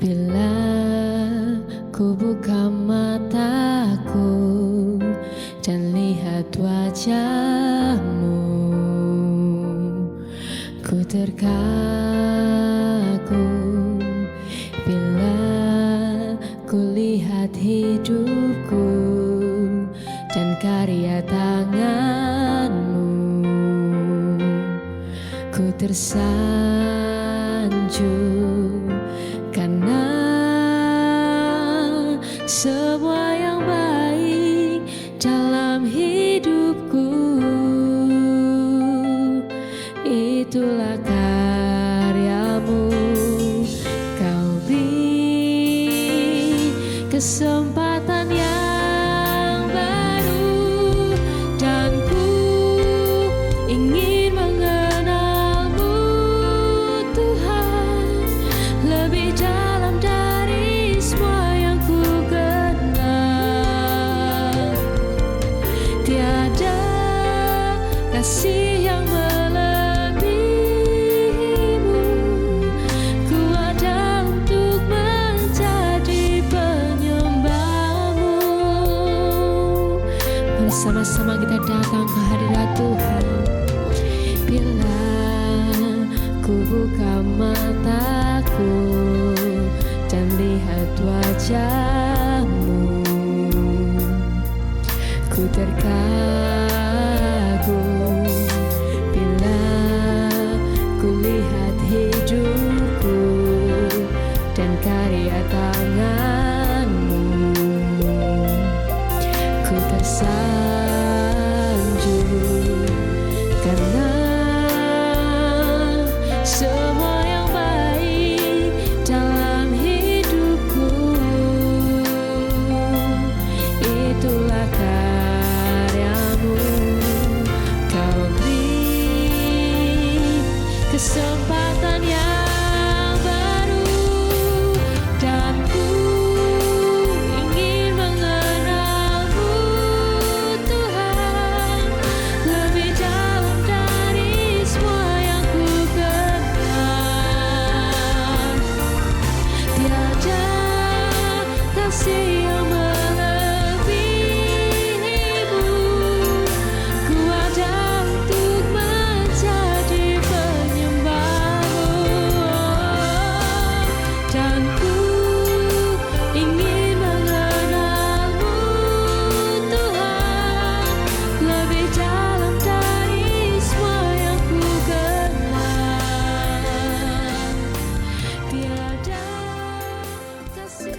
Bila ku buka mataku dan lihat wajahmu, ku terkagum. Bila ku lihat hidupku dan karya tanganmu, ku tersanjung karena semua yang baik dalam hidupku itulah karyamu. Kau beri kesempatan yang baru dan ku ingin mengenalmu Tuhan lebih dalam dari semua yang ku kenal. Tiada kasih yang melebihimu, ku ada untuk menjadi penyembahmu. Bersama-sama kita datang ke hadirat Tuhan. Bila ku buka mataku dan lihat wajahmu, ku terkagum. Bila ku lihat hidupku dan karya tanganmu, ku tersanjung karena semua yang baik dalam hidupku itulah karyamu. Kau beri kesempatan yang baru dan ku ingin mengenalmu Tuhan lebih dalam dari semua yang ku kenal. Tiada kasih yang melebihimu, ku ada untuk menjadi penyembahmu. Dan ku ingin mengenalmu Tuhan lebih dalam dari semua yang ku kenal. Tiada kasih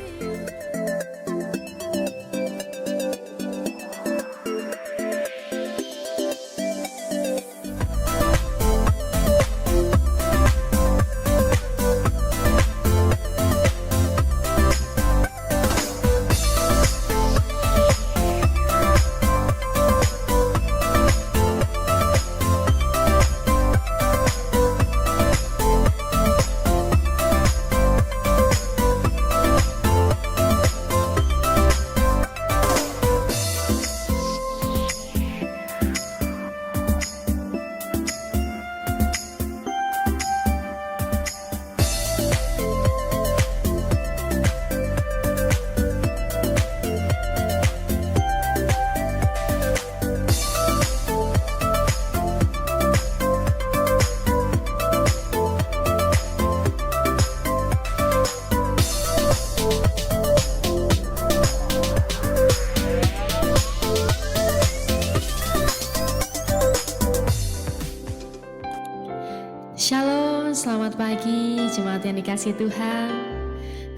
Shalom, selamat pagi jemaat yang dikasihi Tuhan.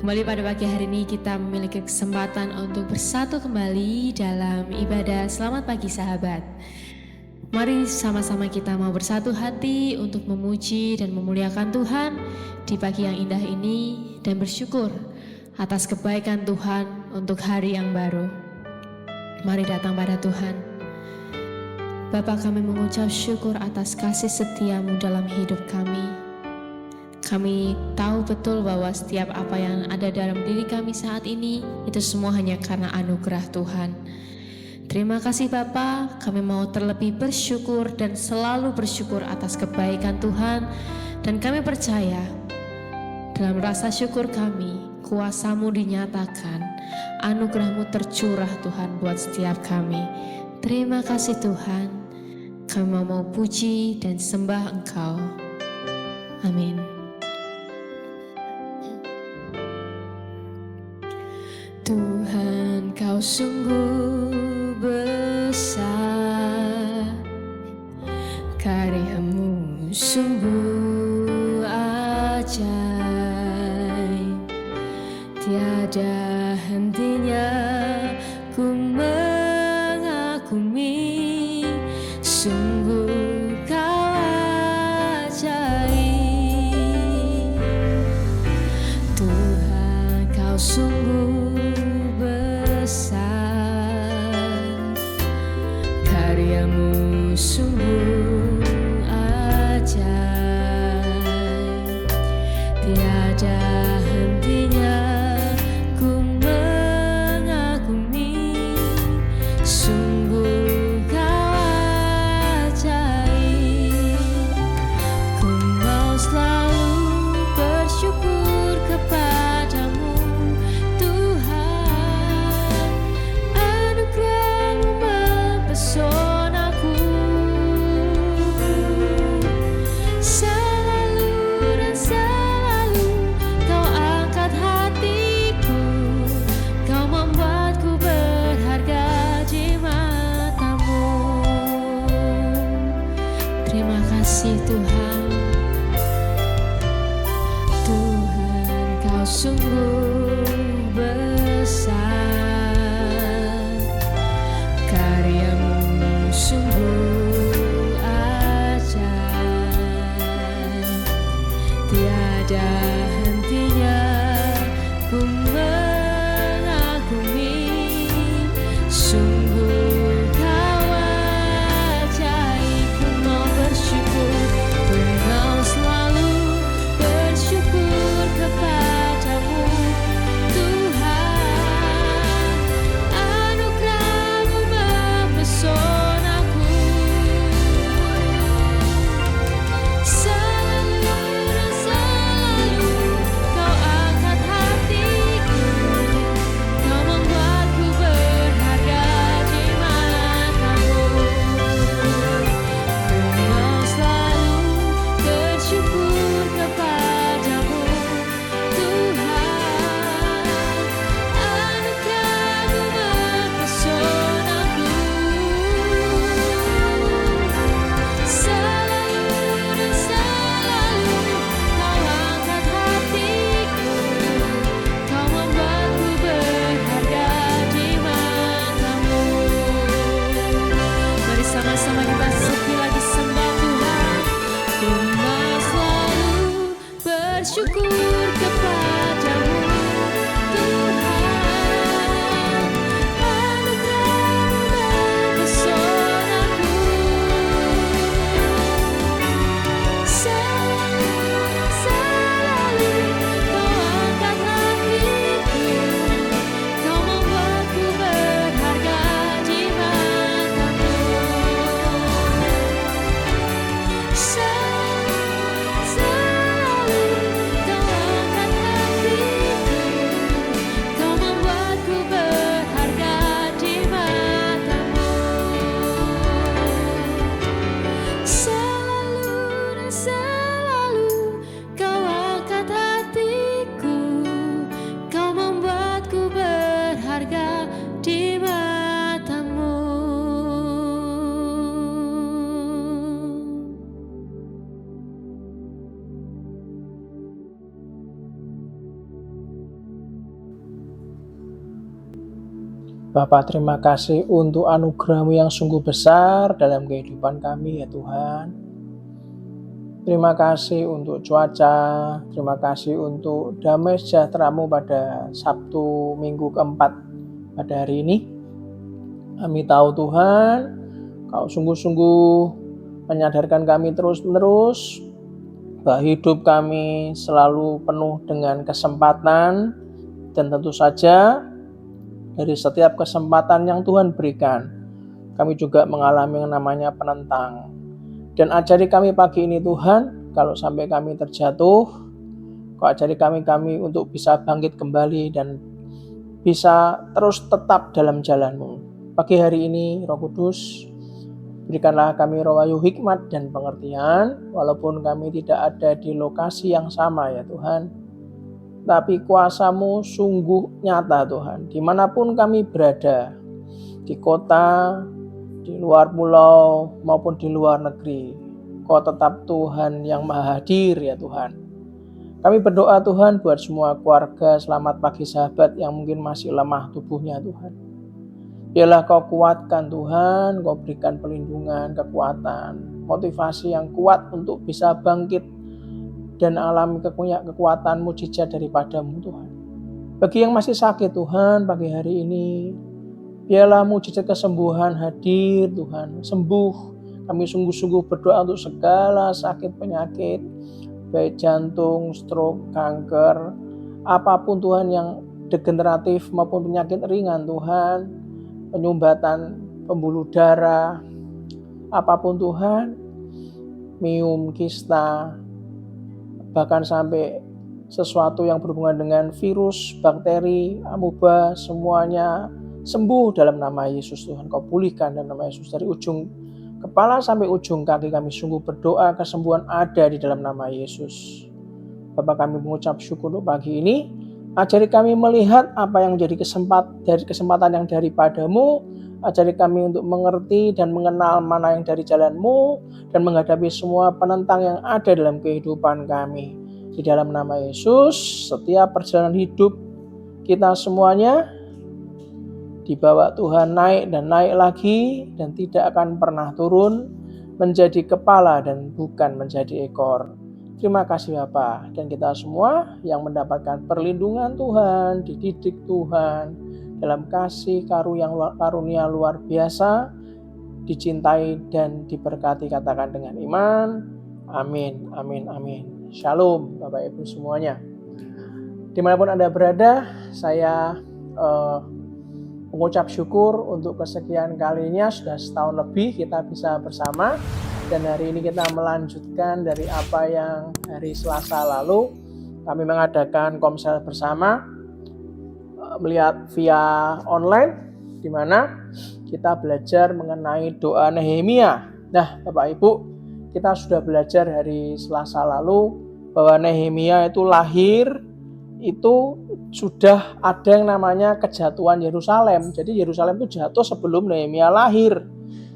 Kembali pada pagi hari ini kita memiliki kesempatan untuk bersatu kembali dalam ibadah Selamat Pagi Sahabat. Mari sama-sama kita mau bersatu hati untuk memuji dan memuliakan Tuhan di pagi yang indah ini dan bersyukur atas kebaikan Tuhan untuk hari yang baru. Mari datang pada Tuhan. Bapa, kami mengucap syukur atas kasih setia-Mu dalam hidup kami. Kami tahu betul bahwa setiap apa yang ada dalam diri kami saat ini itu semua hanya karena anugerah Tuhan. Terima kasih Bapa, kami mau terlebih bersyukur dan selalu bersyukur atas kebaikan Tuhan. Dan kami percaya dalam rasa syukur kami kuasa-Mu dinyatakan, anugerah-Mu tercurah Tuhan buat setiap kami. Terima kasih Tuhan, kami mau puji dan sembah Engkau. Amin. Tuhan, Kau sungguh besar, karya-Mu sungguh ajaib, tiada hentinya ku mengagumi, sungguh Kau ajaib. Tuhan, Kau sungguh besar, karya-Mu sungguh ajaib, tiada hentinya ku mengagumi, sungguh Kau ajaib. Ku mau selalu bersyukur kepadamu Tuhan, anugerah-Mu mempesonaku, selalu dan selalu Kau angkat hatiku, Kau membuatku berharga di mata-Mu. Terima kasih Tuhan. Tuhan, Kau sungguh besar, karya-Mu sungguh ajaib, tiada hentinya ku mengagumi, sungguh Kau ajaib. Ku mau bersyukur, ku mau selalu bersyukur kepadamu Tuhan, anugerah-Mu mempesonaku, selalu dan selalu Kau angkat hatiku, Kau membuatku berharga di mata-Mu. Ku mau selalu bersyukur kepadamu Tuhan, anugerah-Mu mempesonaku, selalu dan selalu Kau angkat hatiku, Kau membuatku berharga di mata-Mu. Mari sama-sama kita sekali lagi sembah Tuhan. Ku mau selalu bersyukur kepadamu Tuhan, anugerah-Mu mempesonaku, selalu dan selalu Kau angkat hatiku, Kau membuatku berharga di mata-Mu. Selalu Kau angkat hatiku, Kau membuatku berharga di mata-Mu. Selalu dan selalu Kau angkat hatiku, Kau membuatku berharga di mata-Mu. Bapa, terima kasih untuk anugerah-Mu yang sungguh besar dalam kehidupan kami ya Tuhan. Terima kasih untuk cuaca, terima kasih untuk damai sejahtera-Mu pada Sabtu minggu keempat pada hari ini. Kami tahu Tuhan, Kau sungguh-sungguh menyadarkan kami terus-menerus bahwa hidup kami selalu penuh dengan kesempatan, dan tentu saja dari setiap kesempatan yang Tuhan berikan, kami juga mengalami yang namanya penentang. Dan ajari kami pagi ini Tuhan, kalau sampai kami terjatuh, Kau ajari kami untuk bisa bangkit kembali dan bisa terus tetap dalam jalan-Mu. Pagi hari ini, Roh Kudus, berikanlah kami roh wahyu hikmat dan pengertian, walaupun kami tidak ada di lokasi yang sama ya Tuhan. Tapi kuasa-Mu sungguh nyata Tuhan, dimanapun kami berada, di kota, di luar pulau, maupun di luar negeri. Kau tetap Tuhan yang maha hadir ya Tuhan. Kami berdoa Tuhan buat semua keluarga Selamat Pagi Sahabat yang mungkin masih lemah tubuhnya Tuhan. Biarlah Kau kuatkan Tuhan, Kau berikan perlindungan, kekuatan, motivasi yang kuat untuk bisa bangkit dan alami kekuatan mujizat daripada-Mu Tuhan. Bagi yang masih sakit Tuhan pagi hari ini, biarlah mujizat kesembuhan hadir Tuhan, sembuh. Kami sungguh-sungguh berdoa untuk segala sakit penyakit, baik jantung, stroke, kanker, apapun Tuhan yang degeneratif maupun penyakit ringan Tuhan, penyumbatan pembuluh darah, apapun Tuhan, miom, kista, bahkan sampai sesuatu yang berhubungan dengan virus, bakteri, amuba, semuanya sembuh dalam nama Yesus Tuhan. Kau pulihkan dalam nama Yesus dari ujung kepala sampai ujung kaki. Kami sungguh berdoa kesembuhan ada di dalam nama Yesus. Bapa, kami mengucap syukur untuk pagi ini. Ajari kami melihat apa yang menjadi kesempatan yang daripada-Mu. Ajari kami untuk mengerti dan mengenal mana yang dari jalan-Mu dan menghadapi semua penentang yang ada dalam kehidupan kami. Di dalam nama Yesus, setiap perjalanan hidup kita semuanya dibawa Tuhan naik dan naik lagi dan tidak akan pernah turun, menjadi kepala dan bukan menjadi ekor. Terima kasih Bapa, dan kita semua yang mendapatkan perlindungan Tuhan, dididik Tuhan dalam kasih karunia luar biasa, dicintai dan diberkati, katakan dengan iman. Amin, amin, amin. Shalom Bapak Ibu semuanya. Dimanapun Anda berada, saya mengucap syukur untuk kesekian kalinya, sudah setahun lebih kita bisa bersama. Dan hari ini kita melanjutkan dari apa yang hari Selasa lalu kami mengadakan komsel bersama, melihat via online, di mana kita belajar mengenai doa Nehemia. Nah Bapak Ibu, kita sudah belajar hari Selasa lalu bahwa Nehemia itu lahir, itu sudah ada yang namanya kejatuhan Yerusalem. Jadi Yerusalem itu jatuh sebelum Nehemia lahir.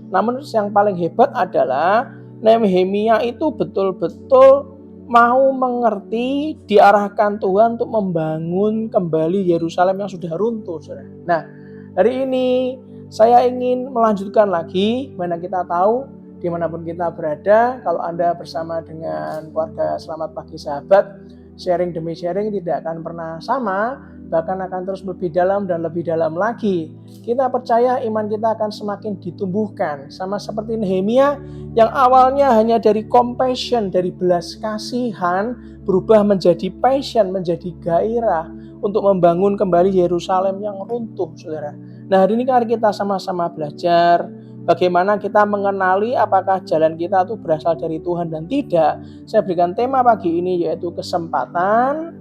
Namun yang paling hebat adalah Nehemia itu betul-betul mau mengerti, diarahkan Tuhan untuk membangun kembali Yerusalem yang sudah runtuh. Nah, hari ini saya ingin melanjutkan lagi, mana kita tahu dimanapun kita berada, kalau Anda bersama dengan keluarga Selamat Pagi Sahabat, sharing demi sharing tidak akan pernah sama, bahkan akan terus lebih dalam dan lebih dalam lagi. Kita percaya iman kita akan semakin ditumbuhkan, sama seperti Nehemia yang awalnya hanya dari compassion, dari belas kasihan, berubah menjadi passion, menjadi gairah untuk membangun kembali Yerusalem yang runtuh, saudara. Nah, hari ini mari kita sama-sama belajar bagaimana kita mengenali apakah jalan kita itu berasal dari Tuhan dan tidak. Saya berikan tema pagi ini yaitu kesempatan,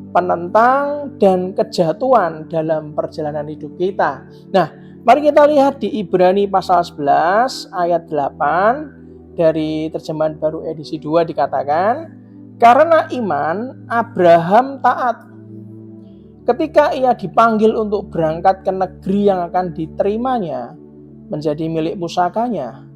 penentang, dan kejatuhan dalam perjalanan hidup kita. Nah, mari kita lihat di Ibrani pasal 11 ayat 8 dari terjemahan baru edisi 2 dikatakan, karena iman Abraham taat ketika ia dipanggil untuk berangkat ke negeri yang akan diterimanya menjadi milik pusakanya.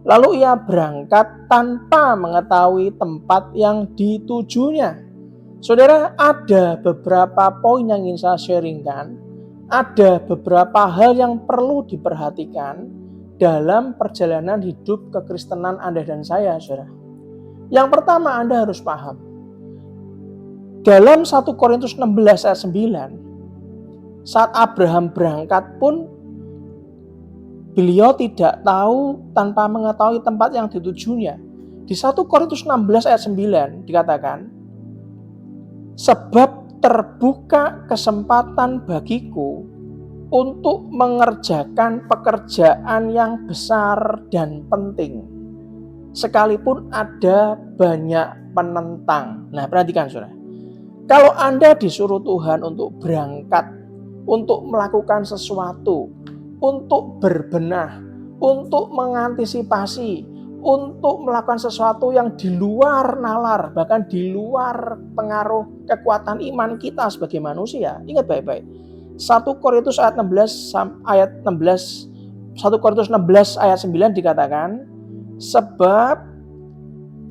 Lalu ia berangkat tanpa mengetahui tempat yang ditujunya. Saudara, ada beberapa poin yang ingin saya sharingkan. Ada beberapa hal yang perlu diperhatikan dalam perjalanan hidup kekristenan Anda dan saya, saudara. Yang pertama, Anda harus paham. Dalam 1 Korintus 16 ayat 9, saat Abraham berangkat pun beliau tidak tahu tanpa mengetahui tempat yang ditujunya. Di 1 Korintus 16 ayat 9 dikatakan, sebab terbuka kesempatan bagiku untuk mengerjakan pekerjaan yang besar dan penting, sekalipun ada banyak penentang. Nah, perhatikan saudara. Kalau Anda disuruh Tuhan untuk berangkat, untuk melakukan sesuatu, untuk berbenah, untuk mengantisipasi, untuk melakukan sesuatu yang di luar nalar, bahkan di luar pengaruh kekuatan iman kita sebagai manusia. Ingat baik-baik. 1 Korintus ayat 16 ayat 9 dikatakan, sebab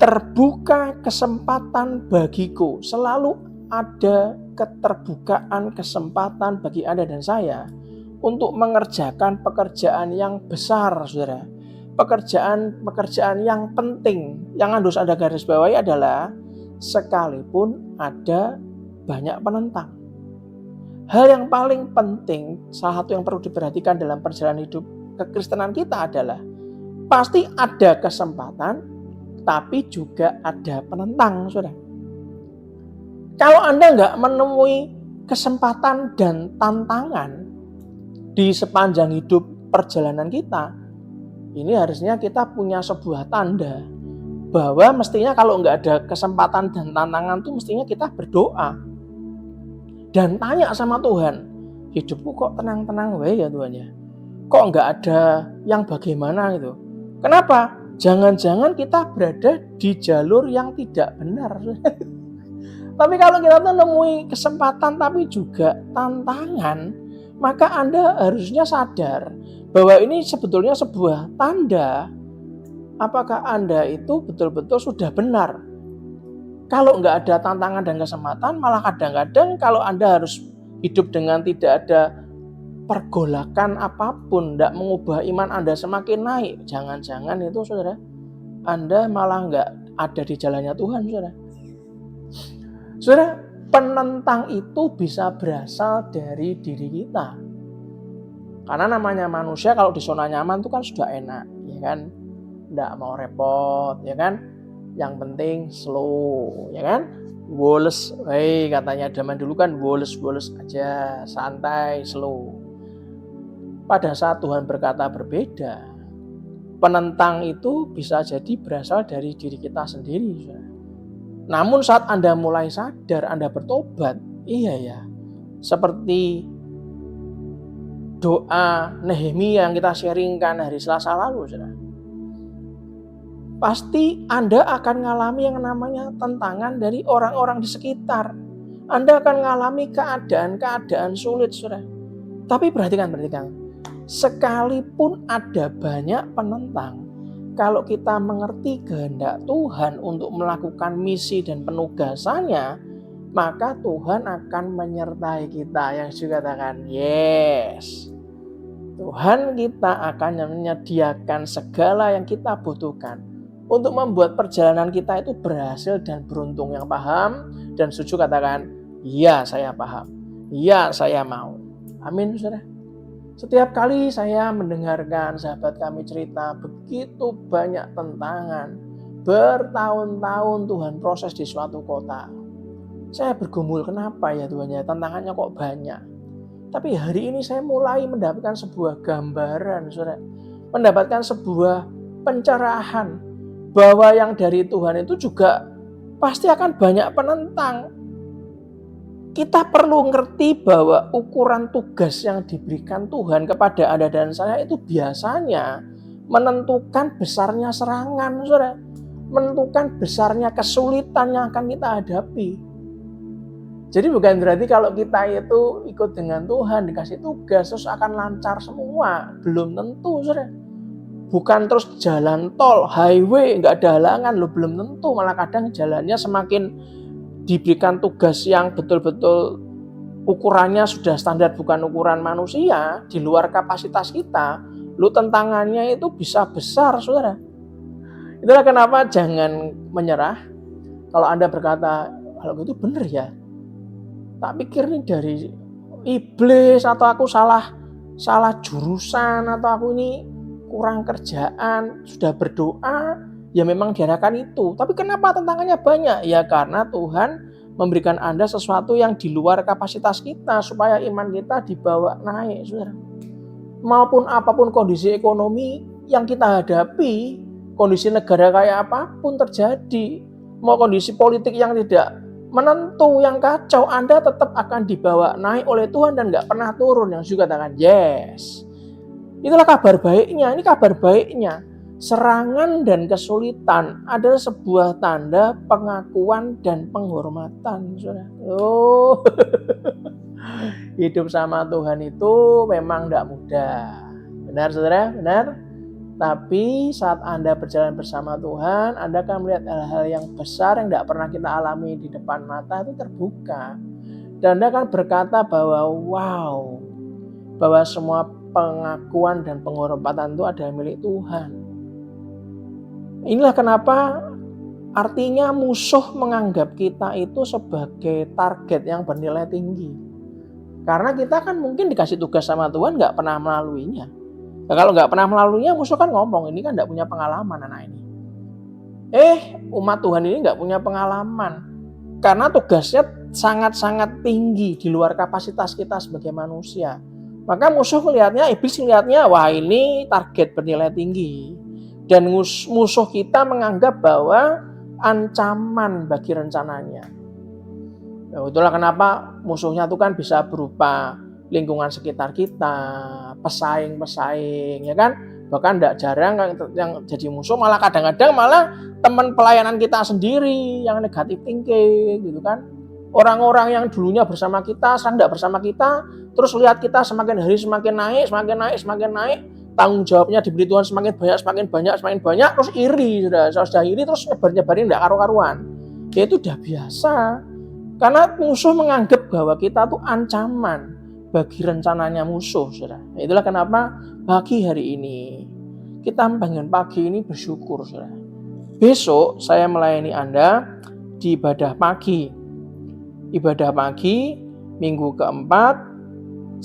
terbuka kesempatan bagiku. Selalu ada keterbukaan kesempatan bagi Anda dan saya untuk mengerjakan pekerjaan yang besar, saudara. Pekerjaan yang penting. Yang harus Anda garis bawahi adalah sekalipun ada banyak penentang. Hal yang paling penting, salah satu yang perlu diperhatikan dalam perjalanan hidup kekristenan kita adalah pasti ada kesempatan, tapi juga ada penentang, saudara. Kalau Anda nggak menemui kesempatan dan tantangan di sepanjang hidup perjalanan kita, ini harusnya kita punya sebuah tanda bahwa mestinya kalau nggak ada kesempatan dan tantangan itu mestinya kita berdoa dan tanya sama Tuhan, hidupku kok tenang-tenang wae ya Tuhan ya, kok nggak ada yang bagaimana gitu. Kenapa? Jangan-jangan kita berada di jalur yang tidak benar. Tapi kalau kita tuh nemui kesempatan tapi juga tantangan, maka Anda harusnya sadar bahwa ini sebetulnya sebuah tanda apakah Anda itu betul-betul sudah benar. Kalau nggak ada tantangan dan kesempatan, malah kadang-kadang kalau Anda harus hidup dengan tidak ada pergolakan apapun, tidak mengubah iman Anda semakin naik, jangan-jangan itu saudara, Anda malah nggak ada di jalannya Tuhan, saudara. Saudara, penentang itu bisa berasal dari diri kita. Karena namanya manusia kalau di zona nyaman itu kan sudah enak, ya kan? Nggak mau repot, ya kan? Yang penting slow, ya kan? Woles, katanya zaman dulu kan woles aja, santai, slow. Pada saat Tuhan berkata berbeda, penentang itu bisa jadi berasal dari diri kita sendiri. Namun saat Anda mulai sadar, Anda bertobat, iya ya, seperti doa Nehemia yang kita sharingkan hari Selasa lalu, saudara. Pasti Anda akan mengalami yang namanya tantangan dari orang-orang di sekitar. Anda akan mengalami keadaan-keadaan sulit, saudara. Tapi perhatikan. Sekalipun ada banyak penentang, kalau kita mengerti kehendak Tuhan untuk melakukan misi dan penugasannya, maka Tuhan akan menyertai kita. Yang juga katakan, yes. Tuhan kita akan menyediakan segala yang kita butuhkan untuk membuat perjalanan kita itu berhasil dan beruntung. Yang paham dan setuju katakan, ya saya paham, ya saya mau. Amin, saudara. Setiap kali saya mendengarkan sahabat kami cerita begitu banyak tantangan, bertahun-tahun Tuhan proses di suatu kota, saya bergumul, kenapa ya Tuhan ya, tantangannya kok banyak. Tapi hari ini saya mulai mendapatkan sebuah gambaran, saudara, mendapatkan sebuah pencerahan bahwa yang dari Tuhan itu juga pasti akan banyak penentang. Kita perlu ngerti bahwa ukuran tugas yang diberikan Tuhan kepada Anda dan saya itu biasanya menentukan besarnya serangan, saudara. Menentukan besarnya kesulitan yang akan kita hadapi. Jadi bukan berarti kalau kita itu ikut dengan Tuhan, dikasih tugas, terus akan lancar semua. Belum tentu, saudara. Bukan terus jalan tol, highway, nggak ada halangan, belum tentu. Malah kadang jalannya semakin diberikan tugas yang betul-betul ukurannya sudah standar, bukan ukuran manusia, di luar kapasitas kita, tantangannya itu bisa besar, saudara. Itulah kenapa jangan menyerah. Kalau Anda berkata, kalau gitu benar ya, tak pikir nih dari iblis, atau aku salah jurusan, atau aku ini kurang kerjaan, sudah berdoa, ya memang diarahkan itu. Tapi kenapa tantangannya banyak? Ya karena Tuhan memberikan Anda sesuatu yang di luar kapasitas kita supaya iman kita dibawa naik, saudara. Maupun apapun kondisi ekonomi yang kita hadapi, kondisi negara kayak apapun terjadi, mau kondisi politik yang tidak menentu, yang kacau, Anda tetap akan dibawa naik oleh Tuhan dan nggak pernah turun. Yang juga katakan, yes. Itulah kabar baiknya. Ini kabar baiknya. Serangan dan kesulitan adalah sebuah tanda pengakuan dan penghormatan. Oh, hidup sama Tuhan itu memang tidak mudah. Benar, saudara? Benar? Tapi saat Anda berjalan bersama Tuhan, Anda akan melihat hal-hal yang besar yang tidak pernah kita alami di depan mata itu terbuka. Dan Anda akan berkata bahwa wow, bahwa semua pengakuan dan penghormatan itu adalah milik Tuhan. Inilah kenapa artinya musuh menganggap kita itu sebagai target yang bernilai tinggi. Karena kita kan mungkin dikasih tugas sama Tuhan nggak pernah melaluinya. Nah, kalau nggak pernah melaluinya, musuh kan ngomong, ini kan nggak punya pengalaman anak ini. Umat Tuhan ini nggak punya pengalaman. Karena tugasnya sangat-sangat tinggi di luar kapasitas kita sebagai manusia. Maka musuh melihatnya, iblis melihatnya, wah ini target bernilai tinggi. Dan musuh kita menganggap bahwa ancaman bagi rencananya. Nah, itulah kenapa musuhnya itu kan bisa berupa lingkungan sekitar kita, pesaing-pesaing, ya kan? Bahkan tidak jarang yang jadi musuh malah kadang-kadang malah teman pelayanan kita sendiri yang negatif thinking, gitu kan? Orang-orang yang dulunya bersama kita, sekarang tidak bersama kita, terus lihat kita semakin hari semakin naik, tanggung jawabnya diberi Tuhan semakin banyak, terus iri, sudah iri terus nyebarin tidak karu-karuan. Ya itu udah biasa. Karena musuh menganggap bahwa kita tuh ancaman bagi rencananya musuh, saudara. Itulah kenapa pagi hari ini kita membangun pagi ini bersyukur, saudara. Besok saya melayani Anda di ibadah pagi. Ibadah pagi minggu keempat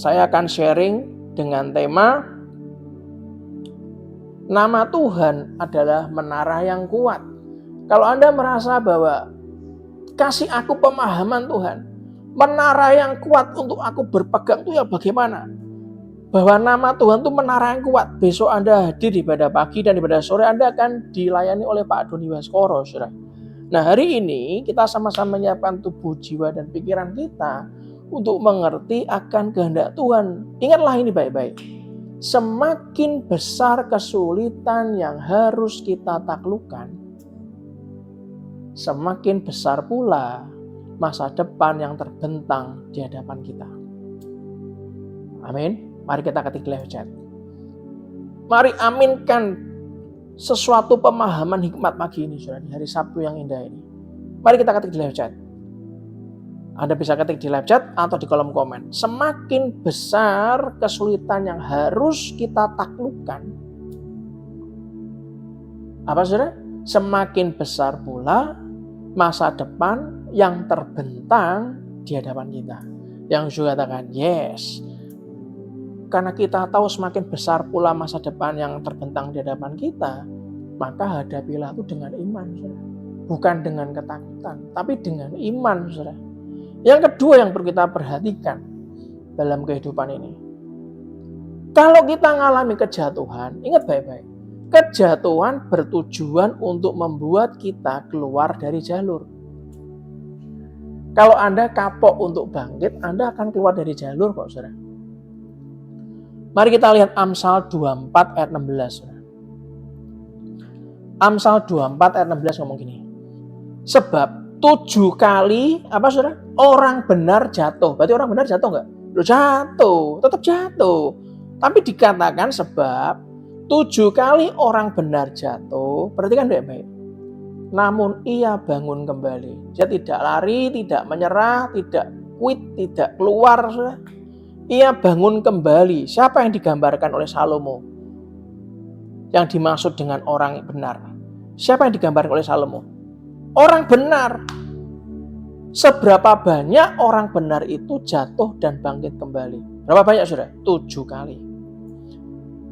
saya akan sharing dengan tema nama Tuhan adalah menara yang kuat. Kalau Anda merasa bahwa kasih aku pemahaman Tuhan, menara yang kuat untuk aku berpegang itu ya bagaimana? Bahwa nama Tuhan itu menara yang kuat. Besok Anda hadir di ibadah pagi dan ibadah sore Anda akan dilayani oleh Pak Doni Baskoro, saudara. Nah hari ini kita sama-sama menyiapkan tubuh, jiwa, dan pikiran kita untuk mengerti akan kehendak Tuhan. Ingatlah ini baik-baik. Semakin besar kesulitan yang harus kita taklukkan, semakin besar pula masa depan yang terbentang di hadapan kita. Amin. Mari kita ketik di live chat. Mari aminkan sesuatu pemahaman hikmat pagi ini, saudara, di hari Sabtu yang indah ini. Mari kita ketik di live chat. Anda bisa ketik di live chat atau di kolom komen. Semakin besar kesulitan yang harus kita taklukkan, apa saudara? Semakin besar pula masa depan yang terbentang di hadapan kita. Yang juga katakan yes. Karena kita tahu semakin besar pula masa depan yang terbentang di hadapan kita, maka hadapilah itu dengan iman, saudara. Bukan dengan ketakutan, tapi dengan iman, saudara. Yang kedua yang perlu kita perhatikan dalam kehidupan ini, kalau kita mengalami kejatuhan, ingat baik-baik, kejatuhan bertujuan untuk membuat kita keluar dari jalur. Kalau Anda kapok untuk bangkit, Anda akan keluar dari jalur kok, saudara. Mari kita lihat Amsal 24 ayat 16. Saudara. Amsal 24 ayat 16 ngomong gini. Sebab 7 kali, apa saudara? Orang benar jatuh. Berarti orang benar jatuh enggak? Loh jatuh, tetap jatuh. Tapi dikatakan sebab 7 kali orang benar jatuh, berarti kan baik-baik. Namun ia bangun kembali. Dia tidak lari, tidak menyerah, tidak quit, tidak keluar. Saudara. Ia bangun kembali. Siapa yang digambarkan oleh Salomo? Yang dimaksud dengan orang benar. Siapa yang digambarkan oleh Salomo? Orang benar. Seberapa banyak orang benar itu jatuh dan bangkit kembali? Berapa banyak saudara? 7 kali.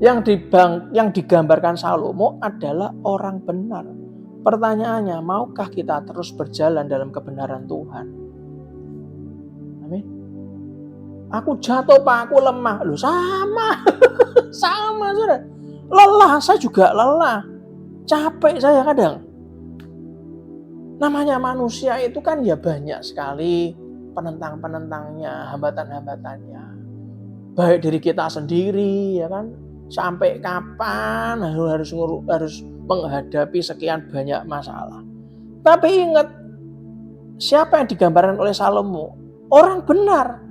Yang digambarkan Salomo adalah orang benar. Pertanyaannya, maukah kita terus berjalan dalam kebenaran Tuhan? Amin. Aku jatuh Pak, aku lemah. Loh sama. Sama saudara. Lelah, saya juga lelah. Capek saya kadang. Namanya manusia itu kan ya banyak sekali penentang-penentangnya, hambatan-hambatannya. Baik diri kita sendiri, ya kan? Sampai kapan harus menghadapi sekian banyak masalah. Tapi ingat, siapa yang digambarkan oleh Salomo? Orang benar.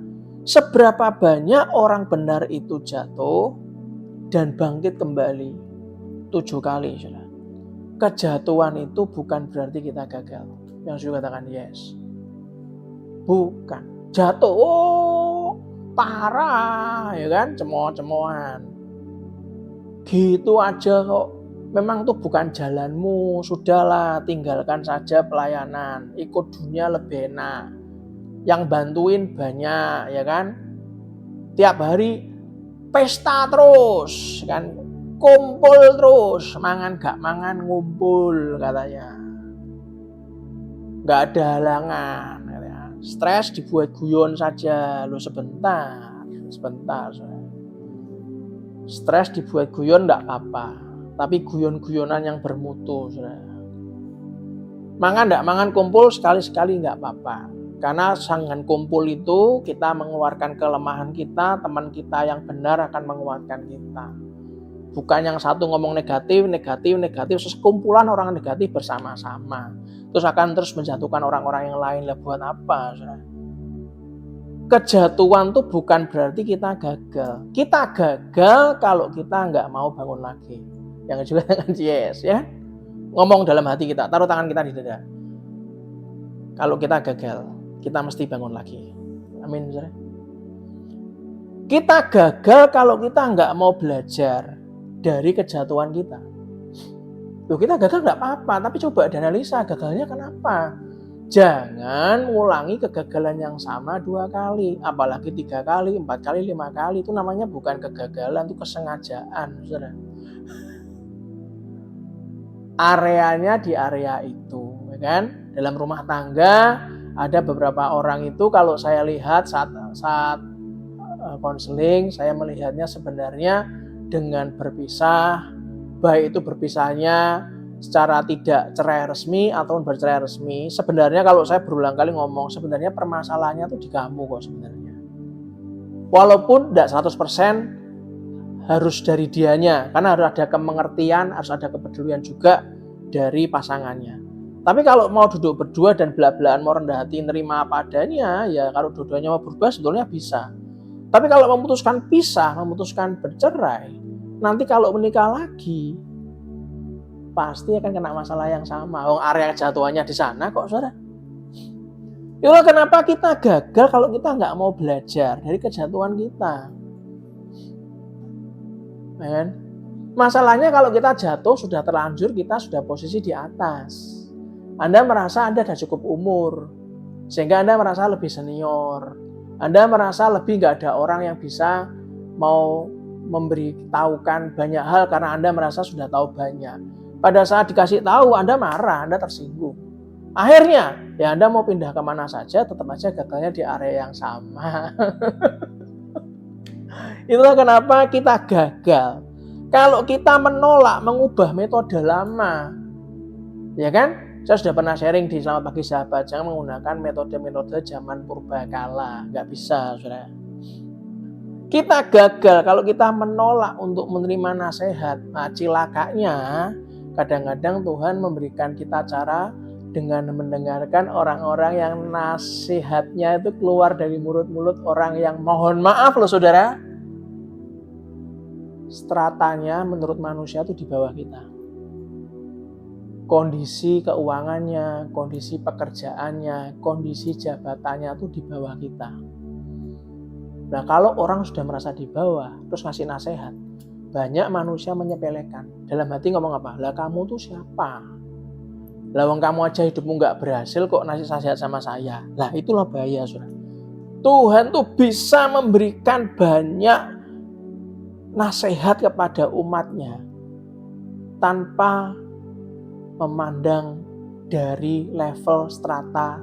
Seberapa banyak orang benar itu jatuh dan bangkit kembali 7 kali. Saudara. Kejatuhan itu bukan berarti kita gagal. Yang sudah katakan yes. Bukan. Jatuh, oh parah, ya kan? Cemooh-cemoohan. Gitu aja kok. Memang tuh bukan jalanmu. Sudahlah, tinggalkan saja pelayanan. Ikut dunia lebih enak. Yang bantuin banyak, ya kan? Tiap hari pesta terus, kan? Kumpul terus, mangan gak mangan ngumpul katanya. Gak ada halangan. Stres dibuat guyon saja, lo sebentar. Stres dibuat guyon gak apa-apa, tapi guyon-guyonan yang bermutu. Mangan gak mangan kumpul sekali-sekali gak apa-apa. Karena sangan kumpul itu kita mengeluarkan kelemahan kita, teman kita yang benar akan menguatkan kita. Bukan yang satu ngomong negatif, terus kumpulan orang negatif bersama-sama. Terus akan terus menjatuhkan orang-orang yang lain. Lah buat apa? Saudara? Kejatuhan itu bukan berarti kita gagal. Kita gagal kalau kita nggak mau bangun lagi. Yang juga dengan yes, ya. Ngomong dalam hati kita, taruh tangan kita di dada. Kalau kita gagal, kita mesti bangun lagi. Amin, saudara. Kita gagal kalau kita nggak mau belajar dari kejatuhan kita. Loh, kita gagal nggak apa-apa, tapi coba dianalisa gagalnya kenapa. Jangan mengulangi kegagalan yang sama 2 kali, apalagi 3 kali, 4 kali, 5 kali. Itu namanya bukan kegagalan, itu kesengajaan, saudara. Areanya di area itu, ya kan? Dalam rumah tangga ada beberapa orang itu kalau saya lihat saat konseling, saya melihatnya sebenarnya dengan berpisah, baik itu berpisahnya secara tidak cerai resmi atau bercerai resmi. Sebenarnya kalau saya berulang kali ngomong, sebenarnya permasalahannya itu di kamu kok sebenarnya. Walaupun tidak 100% harus dari dianya, karena harus ada kemengertian, harus ada kepedulian juga dari pasangannya. Tapi kalau mau duduk berdua dan belak-belakan mau rendah hati, nerima apa adanya, ya kalau dua-duanya mau berubah sebetulnya bisa. Tapi kalau memutuskan pisah, memutuskan bercerai, nanti kalau menikah lagi, pasti akan kena masalah yang sama. Area jatuhannya di sana kok, saudara. Itulah kenapa kita gagal kalau kita nggak mau belajar dari kejatuhan kita. Men? Masalahnya kalau kita jatuh sudah terlanjur, kita sudah posisi di atas. Anda merasa Anda sudah cukup umur, sehingga Anda merasa lebih senior. Anda merasa lebih nggak ada orang yang bisa mau memberitahukan banyak hal karena Anda merasa sudah tahu banyak. Pada saat dikasih tahu, Anda marah, Anda tersinggung. Akhirnya, ya Anda mau pindah kemana saja, tetap aja gagalnya di area yang sama. Itulah kenapa kita gagal. Kalau kita menolak mengubah metode lama, ya kan? Saya sudah pernah sharing di Selamat Pagi Sahabat, jangan menggunakan metode-metode zaman purbakala. Nggak bisa, saudara. Kita gagal kalau kita menolak untuk menerima nasihat. Nah, cilakanya kadang-kadang Tuhan memberikan kita cara dengan mendengarkan orang-orang yang nasihatnya itu keluar dari mulut-mulut orang yang mohon maaf loh, saudara. Stratanya menurut manusia itu di bawah kita. Kondisi keuangannya, kondisi pekerjaannya, kondisi jabatannya itu di bawah kita. Nah, kalau orang sudah merasa di bawah, terus ngasih nasihat, banyak manusia menyepelekan. Dalam hati ngomong apa? Lah kamu tuh siapa? Lah wong kamu aja hidupmu nggak berhasil kok ngasih nasihat sama saya. Lah itulah bahaya, saudara. Tuhan tuh bisa memberikan banyak nasihat kepada umatnya tanpa memandang dari level strata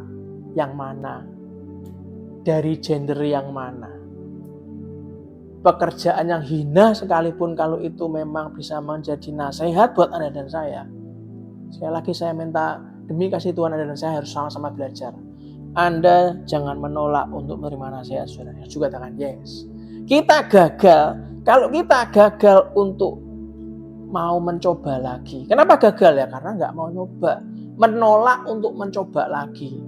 yang mana, dari gender yang mana. Pekerjaan yang hina sekalipun kalau itu memang bisa menjadi nasihat buat Anda dan saya. Sekali lagi saya minta demi kasih Tuhan Anda dan saya harus sama-sama belajar. Anda jangan menolak untuk menerima nasihat saudara. Juga katakan yes. Kita gagal, kalau kita gagal untuk mau mencoba lagi. Kenapa gagal ya? Karena nggak mau nyoba. Menolak untuk mencoba lagi.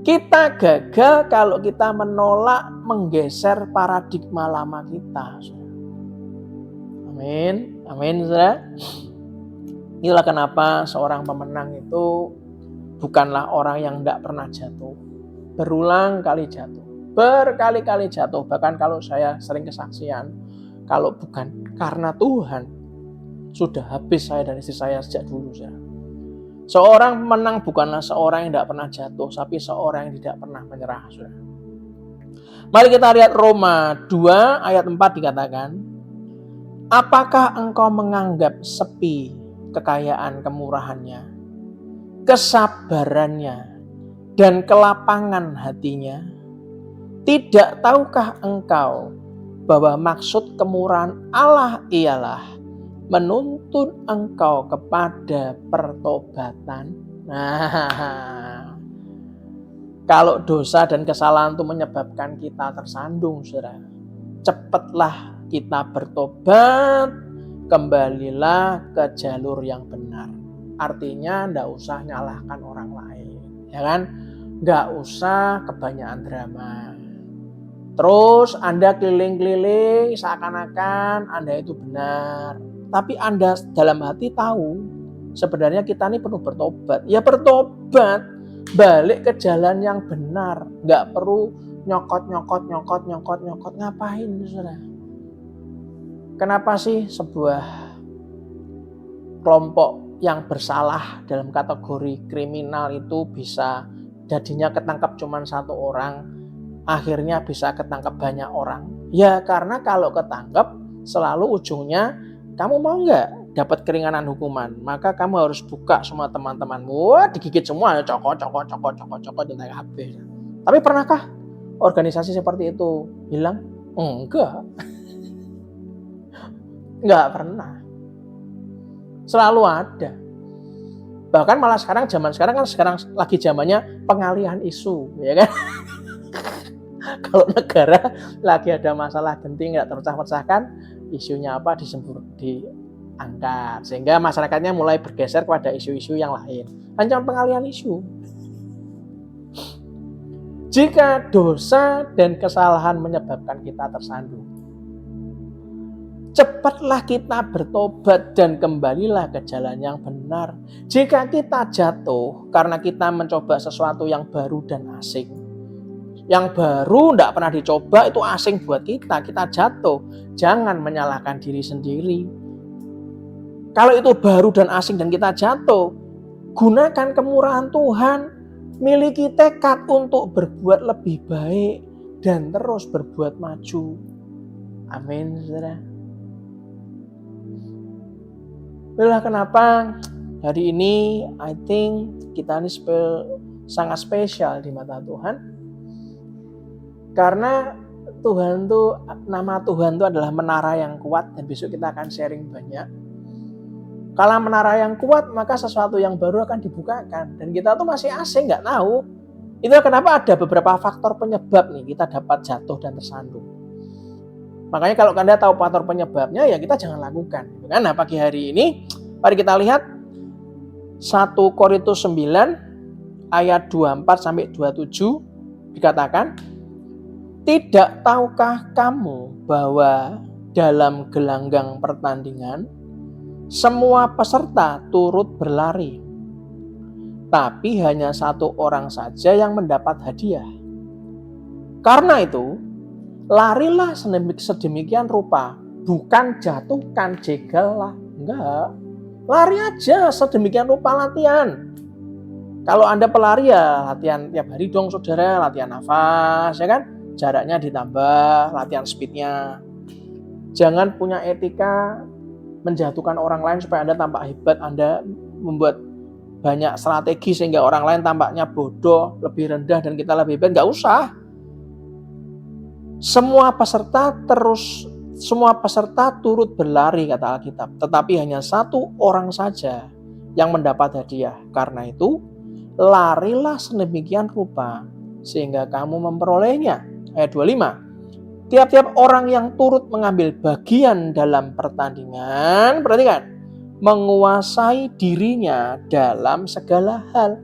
Kita gagal kalau kita menolak menggeser paradigma lama kita. Amin. Amin, saudara. Inilah kenapa seorang pemenang itu bukanlah orang yang tidak pernah jatuh. Berulang kali jatuh. Berkali-kali jatuh. Bahkan kalau saya sering kesaksian, kalau bukan karena Tuhan, sudah habis saya dan istri saya sejak dulu. Seorang pemenang bukanlah seorang yang tidak pernah jatuh, tapi seorang yang tidak pernah menyerah. Mari kita lihat Roma 2 ayat 4 dikatakan, apakah engkau menganggap sepi kekayaan kemurahannya, kesabarannya, dan kelapangan hatinya? Tidak tahukah engkau bahwa maksud kemurahan Allah ialah menuntun engkau kepada pertobatan? Nah, kalau dosa dan kesalahan itu menyebabkan kita tersandung, saudara, cepatlah kita bertobat, kembalilah ke jalur yang benar. Artinya nggak usah nyalahkan orang lain, ya kan? Nggak usah kebanyakan drama. Terus Anda keliling-keliling seakan-akan Anda itu benar. Tapi Anda dalam hati tahu sebenarnya kita ini perlu bertobat. Ya bertobat, balik ke jalan yang benar. Nggak perlu nyokot. Ngapain, saudara? Kenapa sih sebuah kelompok yang bersalah dalam kategori kriminal itu bisa jadinya ketangkap cuma satu orang, akhirnya bisa ketangkap banyak orang? Ya karena kalau ketangkap selalu ujungnya kamu mau nggak dapat keringanan hukuman, maka kamu harus buka semua teman-temanmu, wah digigit semua, cokot dan habis. Tapi pernahkah organisasi seperti itu hilang? Enggak. Enggak pernah. Selalu ada. Bahkan malah zaman sekarang lagi zamannya pengalihan isu, ya kan? Kalau negara lagi ada masalah genting nggak terpecah-pecahkan, isunya apa diangkat, sehingga masyarakatnya mulai bergeser kepada isu-isu yang lain. Hanya pengalihan isu. Jika dosa dan kesalahan menyebabkan kita tersandung, cepatlah kita bertobat dan kembalilah ke jalan yang benar. Jika kita jatuh karena kita mencoba sesuatu yang baru dan asing, yang baru tidak pernah dicoba, itu asing buat kita jatuh, jangan menyalahkan diri sendiri. Kalau itu baru dan asing dan kita jatuh, gunakan kemurahan Tuhan, miliki tekad untuk berbuat lebih baik dan terus berbuat maju. Amin, saudara. Itulah kenapa hari ini I think kita ini sangat spesial di mata Tuhan. Karena nama Tuhan itu adalah menara yang kuat, dan besok kita akan sharing banyak. Kalau menara yang kuat, maka sesuatu yang baru akan dibukakan, dan kita tuh masih asing, nggak tahu. Itulah kenapa ada beberapa faktor penyebab nih kita dapat jatuh dan tersandung. Makanya kalau Anda tahu faktor penyebabnya, ya kita jangan lakukan. Nah, pagi hari ini mari kita lihat 1 Korintus 9 ayat 24-27 dikatakan, tidak tahukah kamu bahwa dalam gelanggang pertandingan semua peserta turut berlari, tapi hanya satu orang saja yang mendapat hadiah. Karena itu, larilah sedemikian rupa, bukan jatuhkan jegallah. Enggak, lari aja sedemikian rupa latihan. Kalau Anda pelari ya latihan tiap hari dong, saudara, latihan nafas, ya kan? Jaraknya ditambah, latihan speednya. Jangan punya etika menjatuhkan orang lain supaya Anda tampak hebat. Anda membuat banyak strategi sehingga orang lain tampaknya bodoh, lebih rendah, dan kita lebih hebat. Nggak usah. Semua peserta turut berlari, kata Alkitab. Tetapi hanya satu orang saja yang mendapat hadiah. Karena itu, larilah sedemikian rupa sehingga kamu memperolehnya. Ayat 25. Tiap-tiap orang yang turut mengambil bagian dalam pertandingan, perhatikan, menguasai dirinya dalam segala hal.